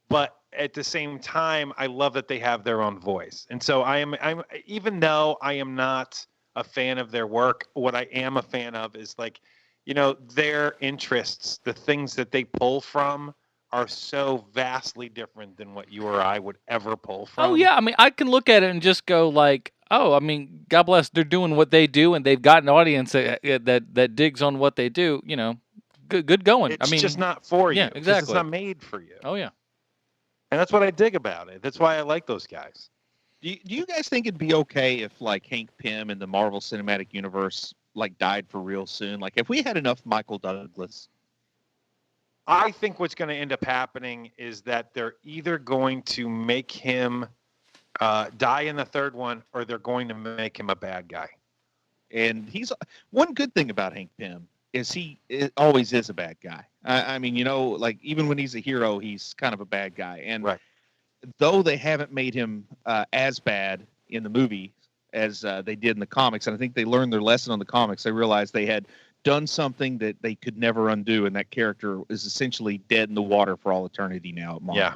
but at the same time, I love that they have their own voice. And so I'm even though I am not a fan of their work, what I am a fan of is their interests, the things that they pull from are so vastly different than what you or I would ever pull from. Oh yeah, I mean, I can look at it and just go like, oh, I mean, God bless, they're doing what they do, and they've got an audience that digs on what they do. Good going. It's I mean, just not for you. Yeah, exactly. It's not made for you. Oh yeah, and that's what I dig about it. That's why I like those guys. do you guys think it'd be okay if Hank Pym in the Marvel Cinematic Universe died for real soon? Like, if we had enough Michael Douglas. I think what's going to end up happening is that they're either going to make him die in the third one, or they're going to make him a bad guy. And he's one good thing about Hank Pym is he always is a bad guy. I mean, even when he's a hero, he's kind of a bad guy. And though they haven't made him as bad in the movie as they did in the comics, and I think they learned their lesson on the comics, they realized they had done something that they could never undo, and that character is essentially dead in the water for all eternity now at Marvel. Yeah.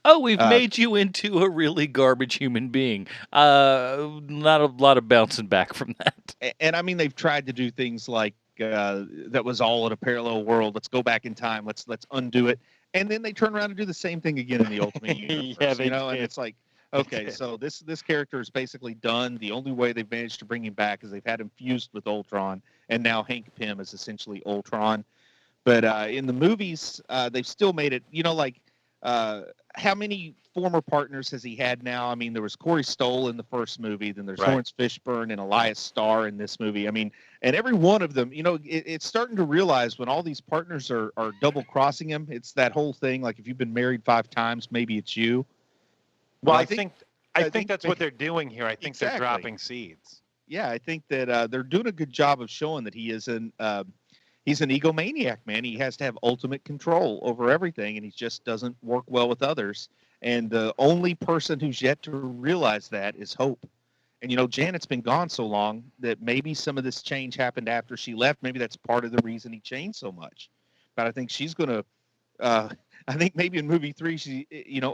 Oh, we've made you into a really garbage human being. Not a lot of bouncing back from that. And I mean, they've tried to do things like that was all in a parallel world. Let's go back in time. Let's undo it. And then they turn around and do the same thing again in the Ultimate Universe. And it's like, okay, so this character is basically done. The only way they've managed to bring him back is they've had him fused with Ultron, and now Hank Pym is essentially Ultron. But in the movies, they've still made it, how many former partners has he had now? I mean, there was Corey Stoll in the first movie, then there's Lawrence Fishburne and Elias Starr in this movie. I mean, and every one of them, it's starting to realize when all these partners are double-crossing him, it's that whole thing, like if you've been married 5 times, maybe it's you. Well, I think that's what they're doing here. I think they're dropping seeds. Yeah, I think that they're doing a good job of showing that he's an egomaniac, man. He has to have ultimate control over everything, and he just doesn't work well with others. And the only person who's yet to realize that is Hope. And, Janet's been gone so long that maybe some of this change happened after she left. Maybe that's part of the reason he changed so much. But I think she's going to I think maybe in movie 3, she,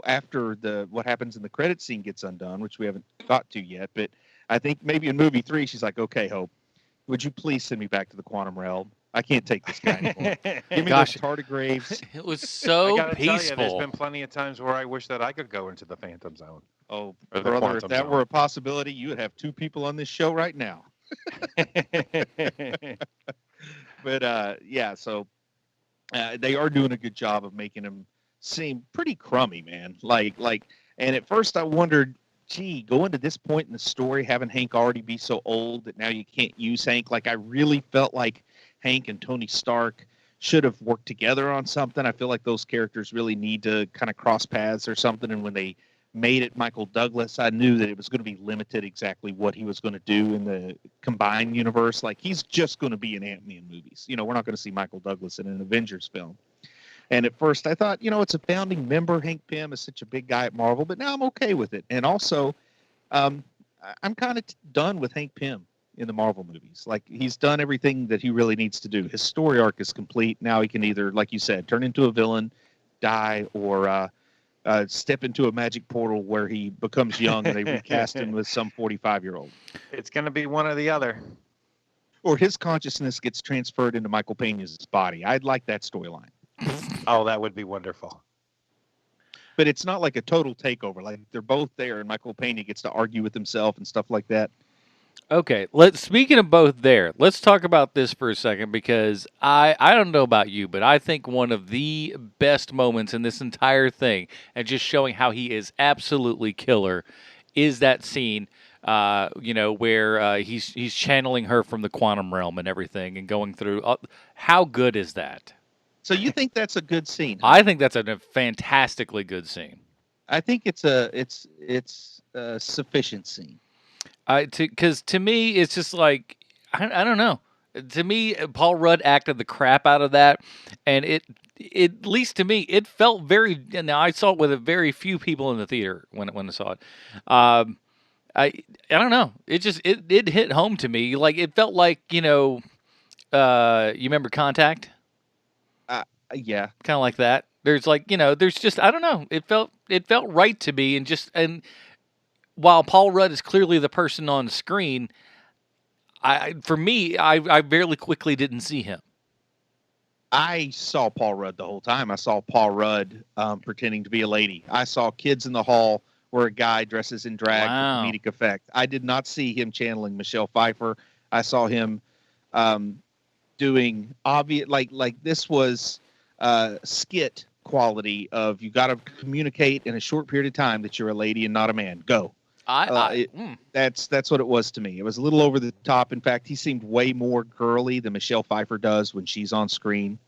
after what happens in the credit scene gets undone, which we haven't got to yet. But I think maybe in movie 3, she's like, okay, Hope, would you please send me back to the quantum realm? I can't take this guy anymore. Give me those tardigrades. It was so peaceful. Tell you, there's been plenty of times where I wish that I could go into the Phantom Zone. Oh, brother, if that were a possibility, you would have 2 people on this show right now. But so they are doing a good job of making him seem pretty crummy, man. And at first I wondered, gee, going to this point in the story, having Hank already be so old that now you can't use Hank. I really felt like Hank and Tony Stark should have worked together on something. I feel like those characters really need to kind of cross paths or something. And when they made it Michael Douglas, I knew that it was going to be limited exactly what he was going to do in the combined universe. He's just going to be in Ant-Man movies. We're not going to see Michael Douglas in an Avengers film. And at first I thought, it's a founding member. Hank Pym is such a big guy at Marvel, but now I'm okay with it. And also, I'm kind of done with Hank Pym in the Marvel movies. Like, he's done everything that he really needs to do. His story arc is complete. Now he can either, like you said, turn into a villain, die, or step into a magic portal where he becomes young and they recast him with some 45-year-old. It's going to be one or the other. Or his consciousness gets transferred into Michael Pena's body. I'd like that storyline. Oh, that would be wonderful. But it's not like a total takeover. Like, they're both there, and Michael Pena gets to argue with himself and stuff like that. Okay, speaking of both there, let's talk about this for a second, because I don't know about you, but I think one of the best moments in this entire thing, and just showing how he is absolutely killer, is that scene, where he's channeling her from the quantum realm and everything, and going through. How good is that? So you think that's a good scene? Huh? I think that's a fantastically good scene. I think it's a sufficient scene. Because to me, it's just like, I don't know. To me, Paul Rudd acted the crap out of that, and it at least to me, it felt very. Now I saw it with a very few people in the theater when I saw it. I don't know. It just it hit home to me. Like, it felt like, you remember Contact? Yeah, kind of like that. There's like, there's just, I don't know. It felt right to me, and while Paul Rudd is clearly the person on screen, I very quickly didn't see him. I saw Paul Rudd the whole time. I saw Paul Rudd pretending to be a lady. I saw Kids in the Hall where a guy dresses in drag for comedic effect. I did not see him channeling Michelle Pfeiffer. I saw him doing obvious, like this was skit quality of, you got to communicate in a short period of time that you're a lady and not a man. Go. That's what it was to me. It was a little over the top. In fact, he seemed way more girly than Michelle Pfeiffer does when she's on screen.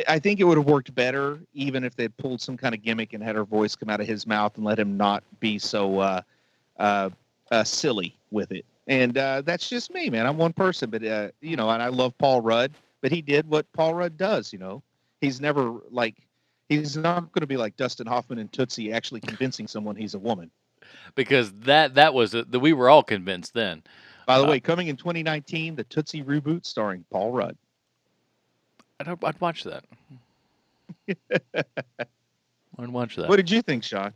I think it would have worked better even if they'd pulled some kind of gimmick and had her voice come out of his mouth and let him not be so silly with it. And that's just me, man. I'm one person, but and I love Paul Rudd, but he did what Paul Rudd does. He's never he's not going to be like Dustin Hoffman and Tootsie, actually convincing someone he's a woman. Because that was we were all convinced then. By the way, coming in 2019, the Tootsie reboot starring Paul Rudd. I'd watch that. I'd watch that. What did you think, Sean?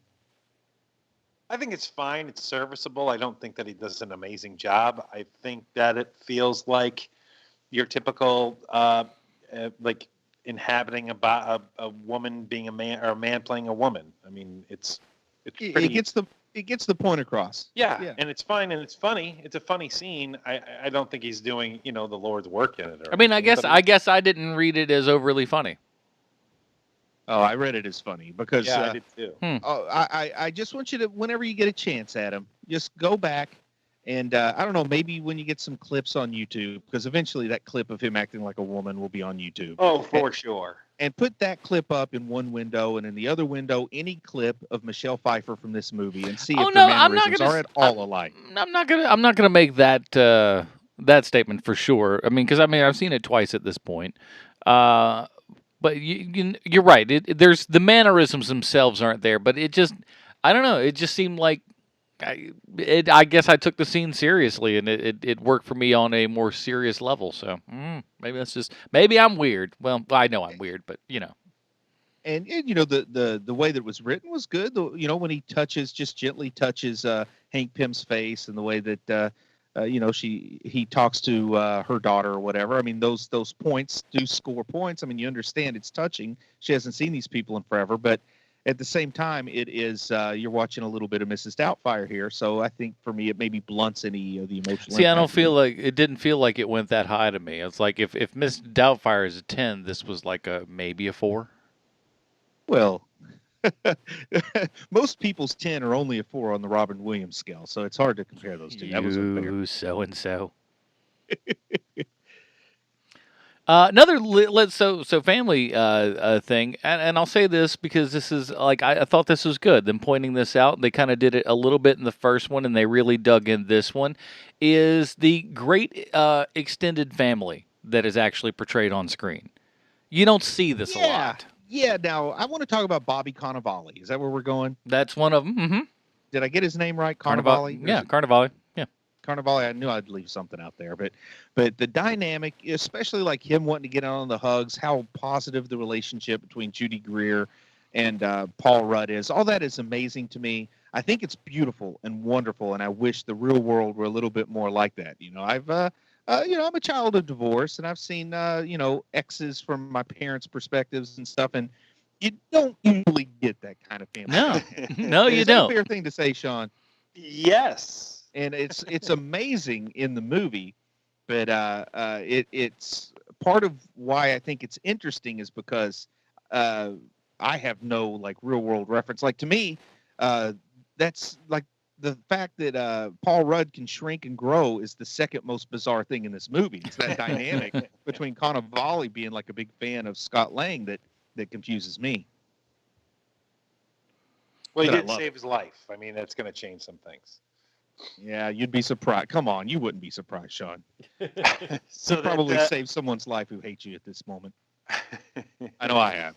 I think it's fine. It's serviceable. I don't think that he does an amazing job. I think that it feels like your typical inhabiting about a woman being a man, or a man playing a woman. I mean, it's pretty... It gets the point across. Yeah, and it's fine and it's funny. It's a funny scene. I don't think he's doing the Lord's work in it. I guess I didn't read it as overly funny. Oh, I read it as funny because I did too. I just want you to, whenever you get a chance, Adam, just go back and I don't know, maybe when you get some clips on YouTube, because eventually that clip of him acting like a woman will be on YouTube. Oh, for sure. And put that clip up in one window, and in the other window, any clip of Michelle Pfeiffer from this movie, and see if their mannerisms are at all alike. I'm not gonna make that statement for sure. I mean, because I've seen it twice at this point. But you're right. There's the mannerisms themselves aren't there, but it just, I don't know. It just seemed like I guess I took the scene seriously, and it worked for me on a more serious level. So maybe I'm weird. Well, I know I'm weird, but And the way that it was written was good. When he just gently touches Hank Pym's face, and the way that he talks to her daughter or whatever. I mean, those points do score points. I mean, you understand it's touching. She hasn't seen these people in forever, but at the same time, it is you're watching a little bit of Mrs. Doubtfire here. So I think for me, it maybe blunts any of the emotional. See, I don't feel like it didn't feel like it went that high to me. It's like if Miss Doubtfire is a 10, this was like maybe a 4. Well, most people's 10 are only a 4 on the Robin Williams scale, so it's hard to compare those two. That was unfair. So and so. Another family thing, and I'll say this because this is like I thought this was good. Them pointing this out, they kind of did it a little bit in the first one, and they really dug in this one. Is the great extended family that is actually portrayed on screen. You don't see this a Yeah. lot. Yeah. Now I want to talk about Bobby Cannavale. Is that where we're going? That's one of them. Mm-hmm. Did I get his name right? Carnivale. Cannavale? Or Yeah, is it Carnivale. Yeah. Cannavale? I knew I'd leave something out there, but the dynamic, especially like him wanting to get on the hugs, how positive the relationship between Judy Greer and Paul Rudd is. All that is amazing to me. I think it's beautiful and wonderful, and I wish the real world were a little bit more like that. I'm a child of divorce, and I've seen exes from my parents' perspectives and stuff, and you don't usually get that kind of family. No, no, you Is that don't. a fair thing to say, Sean? Yes. And it's amazing in the movie, but it's part of why I think it's interesting is because I have no like real world reference. Like to me, that's like the fact that Paul Rudd can shrink and grow is the second most bizarre thing in this movie. It's that dynamic between Cannavale being like a big fan of Scott Lang that confuses me. Well, he But I did love save his life. I mean, that's going to change some things. Yeah, you'd be surprised. Come on, you wouldn't be surprised, Sean. So You probably saved someone's life who hates you at this moment. I know I have.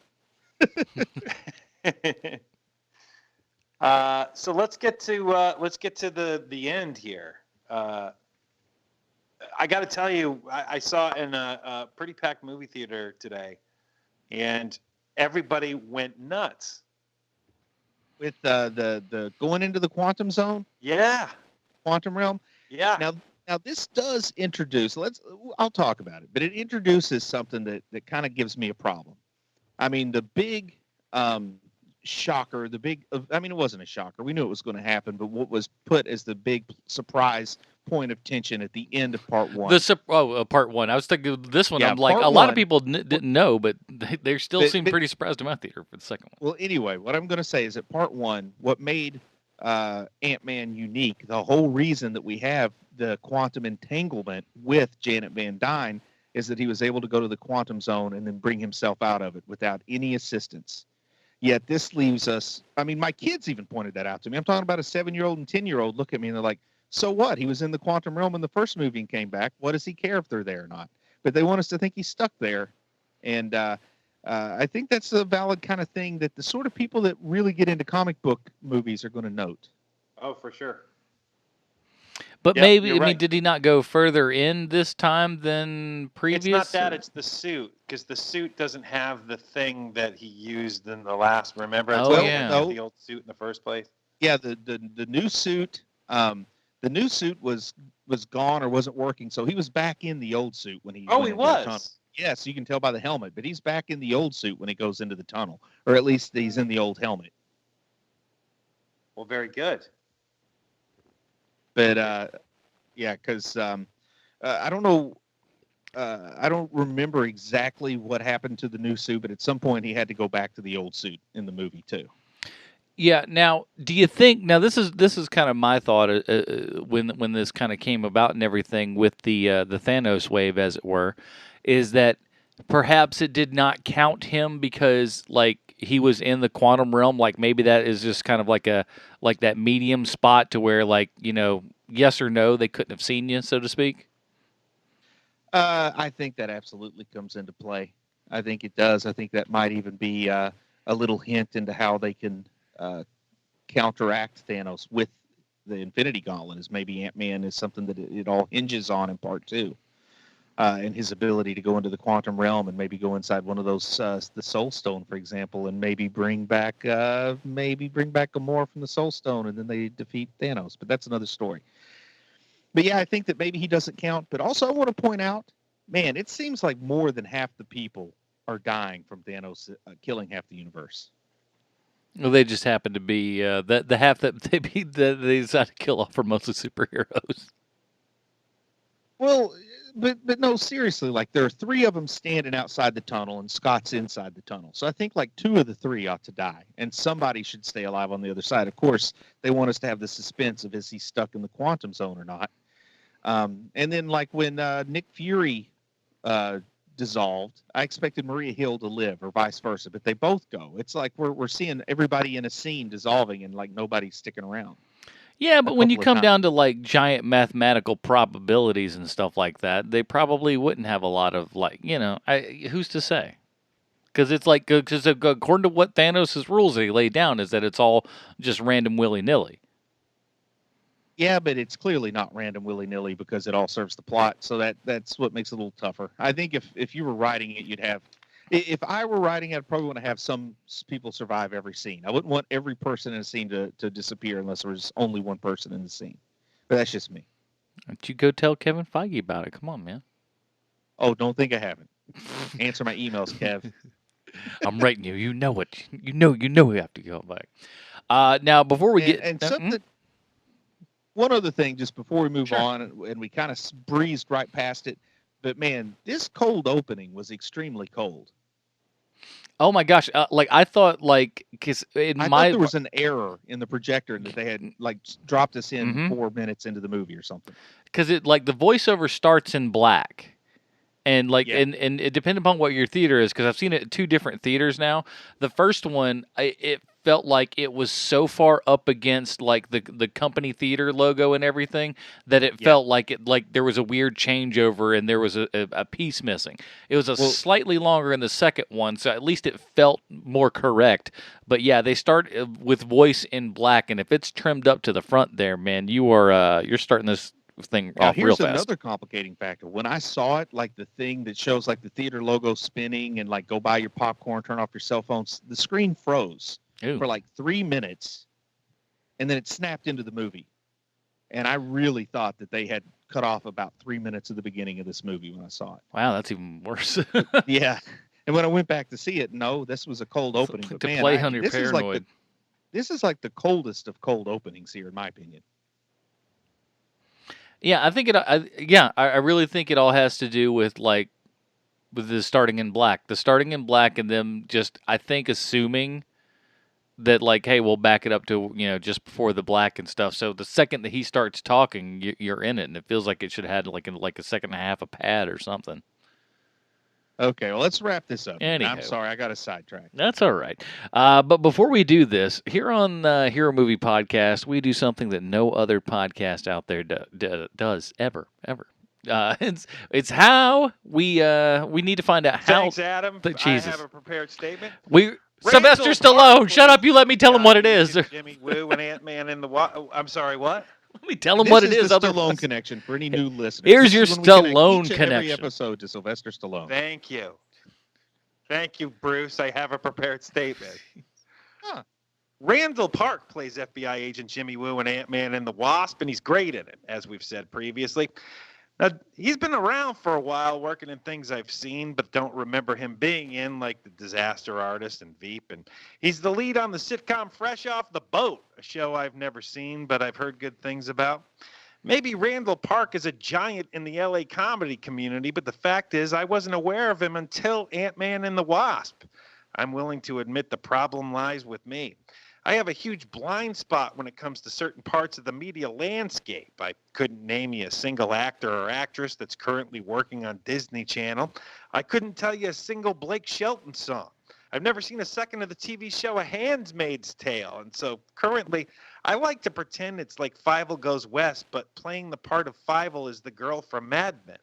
So let's get to the end here. I got to tell you, I saw in a pretty packed movie theater today, and everybody went nuts With the going into the quantum zone, Yeah, quantum realm. yeah. Now this does introduce. I'll talk about it, but it introduces something that kind of gives me a problem. I mean, the big shocker, it wasn't a shocker. We knew it was going to happen, but what was put as the big surprise point of tension at the end of part one. Part one. I was thinking of this one. Yeah, I'm like, part a lot of one- people didn't know, but they still But- seemed but- pretty surprised in my theater for the second one. Well, anyway, what I'm going to say is that part one, what made Ant-Man unique, the whole reason that we have the quantum entanglement with Janet Van Dyne is that he was able to go to the quantum zone and then bring himself out of it without any assistance. Yet this leaves us, I mean, my kids even pointed that out to me. I'm talking about a 7-year-old and 10-year-old look at me and they're like, so what? He was in the quantum realm in the first movie and came back. What does he care if they're there or not? But they want us to think he's stuck there. And I think that's a valid kind of thing that the sort of people that really get into comic book movies are going to note. Oh, for sure. But Yep, maybe, you're I mean, right. did he not go further in this time than previous? It's not that; or- it's the suit, because the suit doesn't have the thing that he used in the last. Remember, it's Oh, like yeah. the old suit in the first place. Yeah, the new suit, the new suit was gone or wasn't working, so he was back in the old suit when he. Oh, went he into the tunnel. was. Yes, you can tell by the helmet, but he's back in the old suit when he goes into the tunnel, or at least he's in the old helmet. Well, very good. But yeah, because I don't know, I don't remember exactly what happened to the new suit, but at some point he had to go back to the old suit in the movie too. Yeah. Now, do you think? Now, this is kind of my thought when this kind of came about and everything with the Thanos wave, as it were, is that perhaps it did not count him because like he was in the quantum realm. Like maybe that is just kind of like that medium spot to where like yes or no, they couldn't have seen you, so to speak. I think that absolutely comes into play. I think it does. I think that might even be a little hint into how they can counteract Thanos with the Infinity Gauntlet. Is maybe Ant-Man is something that it all hinges on in part two, and his ability to go into the quantum realm and maybe go inside one of those, the Soul Stone, for example, and maybe bring back Gamora from the Soul Stone, and then they defeat Thanos. But that's another story. But yeah, I think that maybe he doesn't count. But also, I want to point out, man, it seems like more than half the people are dying from Thanos killing half the universe. Well, they just happen to be the half that they decided to kill off are mostly superheroes. Well, but no, seriously, like there are 3 of them standing outside the tunnel, and Scott's inside the tunnel. So I think like 2 of the 3 ought to die, and somebody should stay alive on the other side. Of course, they want us to have the suspense of is he stuck in the quantum zone or not. And then like when Nick Fury dissolved, I expected Maria Hill to live, or vice versa, but they both go. It's like we're seeing everybody in a scene dissolving, and like nobody's sticking around. Yeah, but when you couple of come down to like giant mathematical probabilities and stuff like that, they probably wouldn't have a lot of like, who's to say? Because it's like, because according to what Thanos' rules that he laid down is that it's all just random willy-nilly. Yeah, but it's clearly not random willy-nilly because it all serves the plot. So that's what makes it a little tougher. I think if you were writing it, you'd have. If I were writing it, I'd probably want to have some people survive every scene. I wouldn't want every person in a scene to disappear unless there was only one person in the scene. But that's just me. Why don't you go tell Kevin Feige about it? Come on, man. Oh, don't think I haven't. Answer my emails, Kev. I'm writing you. You know it. You know we have to go back. Now, before we get... And something... One other thing, just before we move on, and we kind of breezed right past it, but man, this cold opening was extremely cold. Oh my gosh! I thought, because I thought there was an error in the projector that they had dropped us in 4 minutes into the movie or something. Because the voiceover starts in black, and and it depends upon what your theater is. Because I've seen it at 2 different theaters now. The first one, it felt like it was so far up against the company theater logo and everything that it felt like there was a weird changeover and there was a piece missing. It was slightly longer in the second one, so at least it felt more correct. But yeah, they start with voice in black, and if it's trimmed up to the front there, man, you're starting this thing off real fast. Here's another complicating factor. When I saw it, the thing that shows the theater logo spinning and go buy your popcorn, turn off your cell phones, the screen froze. Ooh. For 3 minutes, and then it snapped into the movie. And I really thought that they had cut off about 3 minutes of the beginning of this movie when I saw it. Wow, that's even worse. Yeah. And when I went back to see it, no, this was a cold opening. But man, play on your paranoid. This is the coldest of cold openings here, in my opinion. Yeah, I think I really think it all has to do with with the starting in black. The starting in black and them just, I think, assuming that hey, we'll back it up to just before the black and stuff. So the second that he starts talking, you're in it, and it feels like it should have had a second and a half a pad or something. Okay, well, let's wrap this up. Anyhow. I'm sorry, I got a sidetrack. That's all right. But before we do this, here on Hero Movie Podcast, we do something that no other podcast out there does ever. It's how we need to find out how. Thanks, Adam. Jesus. I have a prepared statement. Sylvester Stallone, shut up! You let me tell him what it is. Jimmy Woo and Ant-Man and the Wasp. I'm sorry, what? Let me tell him what it is. This is the Stallone connection for any new listeners. Here's your Stallone connection. Every episode to Sylvester Stallone. Thank you, Bruce. I have a prepared statement. Randall Park plays FBI agent Jimmy Woo in Ant-Man and the Wasp, and he's great in it, as we've said previously. Now, he's been around for a while working in things I've seen but don't remember him being in, like The Disaster Artist and Veep. And he's the lead on the sitcom Fresh Off the Boat, a show I've never seen but I've heard good things about. Maybe Randall Park is a giant in the LA comedy community, but the fact is I wasn't aware of him until Ant-Man and the Wasp. I'm willing to admit the problem lies with me. I have a huge blind spot when it comes to certain parts of the media landscape. I couldn't name you a single actor or actress that's currently working on Disney Channel. I couldn't tell you a single Blake Shelton song. I've never seen a second of the TV show A Handmaid's Tale. And so currently, I like to pretend it's like Fievel Goes West, but playing the part of Fievel is the girl from Mad Men.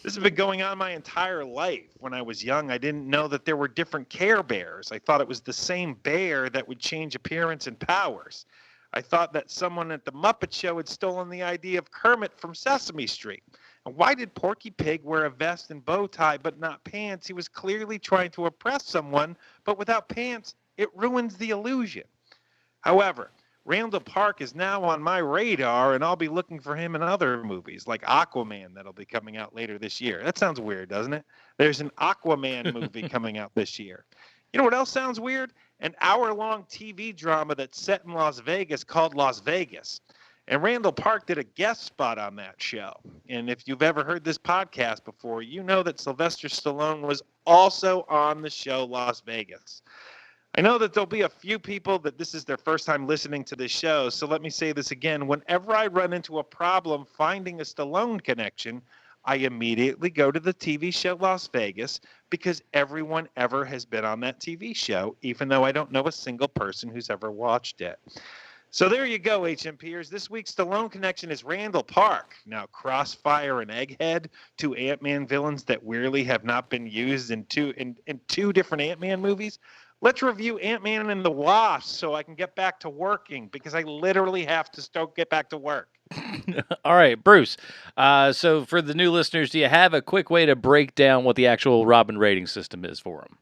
This has been going on my entire life. When I was young, I didn't know that there were different Care Bears. I thought it was the same bear that would change appearance and powers. I thought that someone at the Muppet Show had stolen the idea of Kermit from Sesame Street. And why did Porky Pig wear a vest and bow tie but not pants? He was clearly trying to oppress someone, but without pants, it ruins the illusion. However, Randall Park is now on my radar, and I'll be looking for him in other movies, like Aquaman, that'll be coming out later this year. That sounds weird, doesn't it? There's an Aquaman movie coming out this year. You know what else sounds weird? An hour-long TV drama that's set in Las Vegas called Las Vegas. And Randall Park did a guest spot on that show. And if you've ever heard this podcast before, you know that Sylvester Stallone was also on the show Las Vegas. I know that there'll be a few people that this is their first time listening to this show, so let me say this again. Whenever I run into a problem finding a Stallone connection, I immediately go to the TV show Las Vegas because everyone ever has been on that TV show, even though I don't know a single person who's ever watched it. So there you go, HMPers. This week's Stallone connection is Randall Park. Now, Crossfire and Egghead, two Ant-Man villains that weirdly have not been used in two different Ant-Man movies. Let's review Ant-Man and the Wasp so I can get back to working, because I literally have to get back to work. All right, Bruce. So for the new listeners, do you have a quick way to break down what the actual Robin rating system is for them?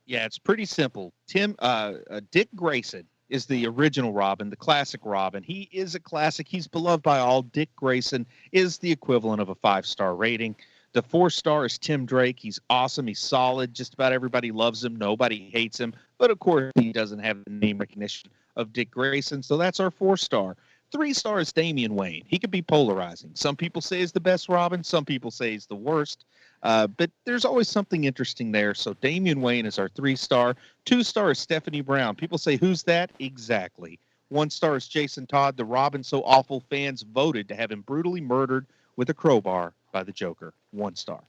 Yeah, it's pretty simple. Dick Grayson is the original Robin, the classic Robin. He is a classic. He's beloved by all. Dick Grayson is the equivalent of a 5-star rating. The 4-star is Tim Drake. He's awesome. He's solid. Just about everybody loves him. Nobody hates him. But, of course, he doesn't have the name recognition of Dick Grayson, so that's our 4-star. 3-star is Damian Wayne. He could be polarizing. Some people say he's the best Robin. Some people say he's the worst. But there's always something interesting there. So Damian Wayne is our 3-star. 2-star is Stephanie Brown. People say, who's that? Exactly. 1-star is Jason Todd. The Robin So Awful fans voted to have him brutally murdered with a crowbar by the Joker. 1-star.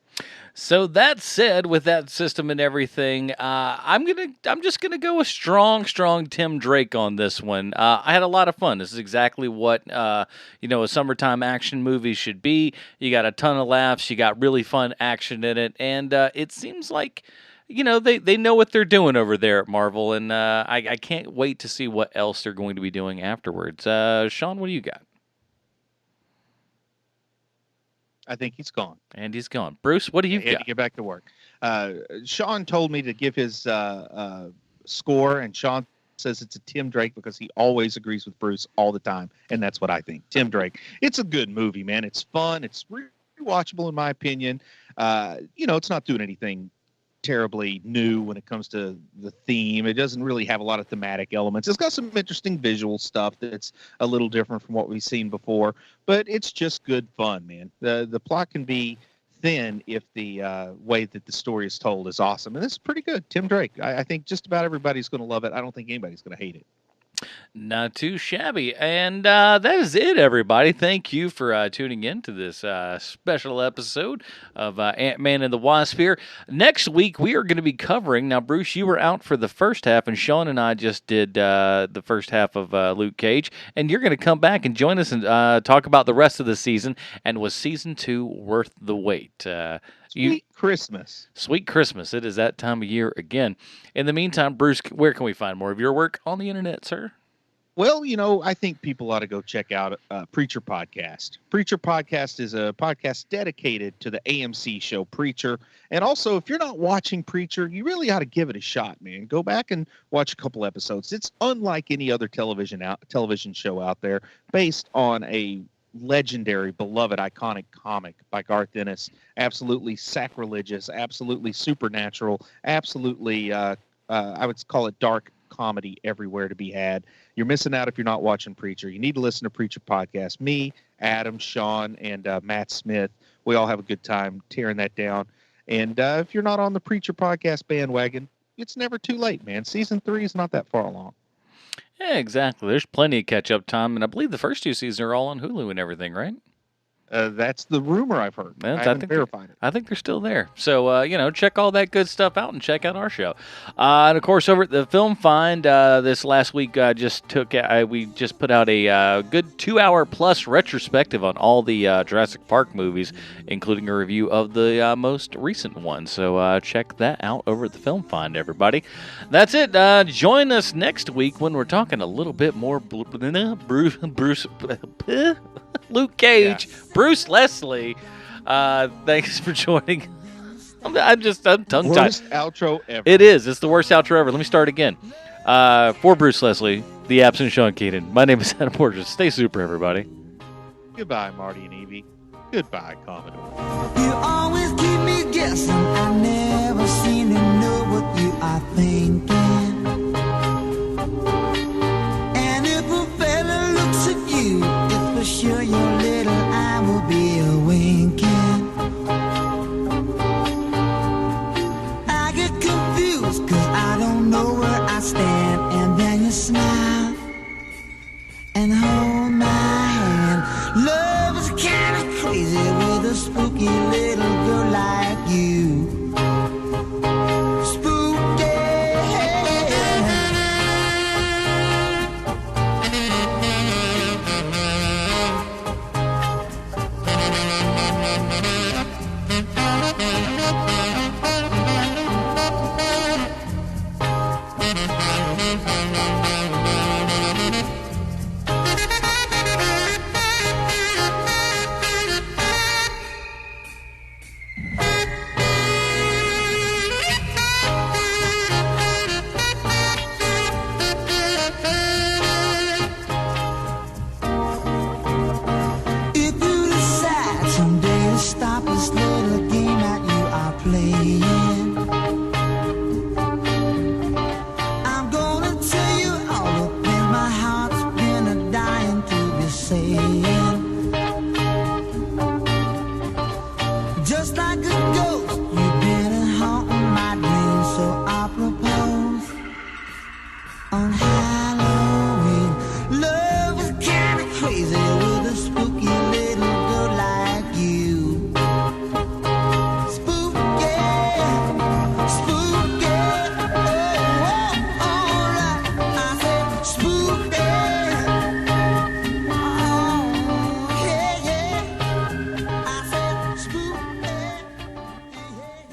So that said, with that system and everything, I'm just gonna go with strong Tim Drake on this one. I had a lot of fun. This is exactly what a summertime action movie should be. You got a ton of laughs. You got really fun action in it, and it seems like they know what they're doing over there at Marvel, and I can't wait to see what else they're going to be doing afterwards. Sean, what do you got? I think he's gone. And he's gone. Bruce, what do you He had got? to get back to work. Sean told me to give his score, and Sean says it's a Tim Drake because he always agrees with Bruce all the time, and that's what I think. Tim Drake. It's a good movie, man. It's fun. It's rewatchable in my opinion. It's not doing anything terribly new when it comes to the theme. It doesn't really have a lot of thematic elements. It's got some interesting visual stuff that's a little different from what we've seen before, but it's just good fun, man. The plot can be thin if the way that the story is told is awesome, and this is pretty good. Tim Drake. I think just about everybody's going to love it. I don't think anybody's going to hate it. Not too shabby. And that is it, everybody. Thank you for tuning in to this special episode of Ant-Man and the Wasp here. Next week, we are going to be covering... Now, Bruce, you were out for the first half, and Sean and I just did the first half of Luke Cage. And you're going to come back and join us and talk about the rest of the season. And was Season 2 worth the wait? Sweet Christmas. Sweet Christmas. It is that time of year again. In the meantime, Bruce, where can we find more of your work on the internet, sir? Well, I think people ought to go check out Preacher Podcast. Preacher Podcast is a podcast dedicated to the AMC show Preacher. And also, if you're not watching Preacher, you really ought to give it a shot, man. Go back and watch a couple episodes. It's unlike any other television show out there, based on a legendary, beloved, iconic comic by Garth Ennis. Absolutely sacrilegious, absolutely supernatural, absolutely, I would call it dark comedy everywhere to be had. You're missing out if you're not watching Preacher. You need to listen to Preacher Podcast. Me, Adam, Sean, and Matt Smith, we all have a good time tearing that down. And if you're not on the Preacher Podcast bandwagon, it's never too late, man. Season 3 is not that far along. Yeah, exactly. There's plenty of catch-up time, and I believe the first 2 seasons are all on Hulu and everything, right? That's the rumor I've heard. I haven't verified it. I think they're still there. So, check all that good stuff out and check out our show. And, of course, over at the Film Find, this last week we just put out a good 2-hour-plus retrospective on all the Jurassic Park movies, including a review of the most recent one. So check that out over at the Film Find, everybody. That's it. Join us next week when we're talking a little bit more Bruce Luke Cage, yeah. Bruce Leslie. Thanks for joining. I'm tongue-tied. Worst outro ever. It is. It's the worst outro ever. Let me start again. For Bruce Leslie, the absent Sean Keenan, my name is Adam Portrais. Stay super, everybody. Goodbye, Marty and Evie. Goodbye, Commodore. You always keep me guessing. I never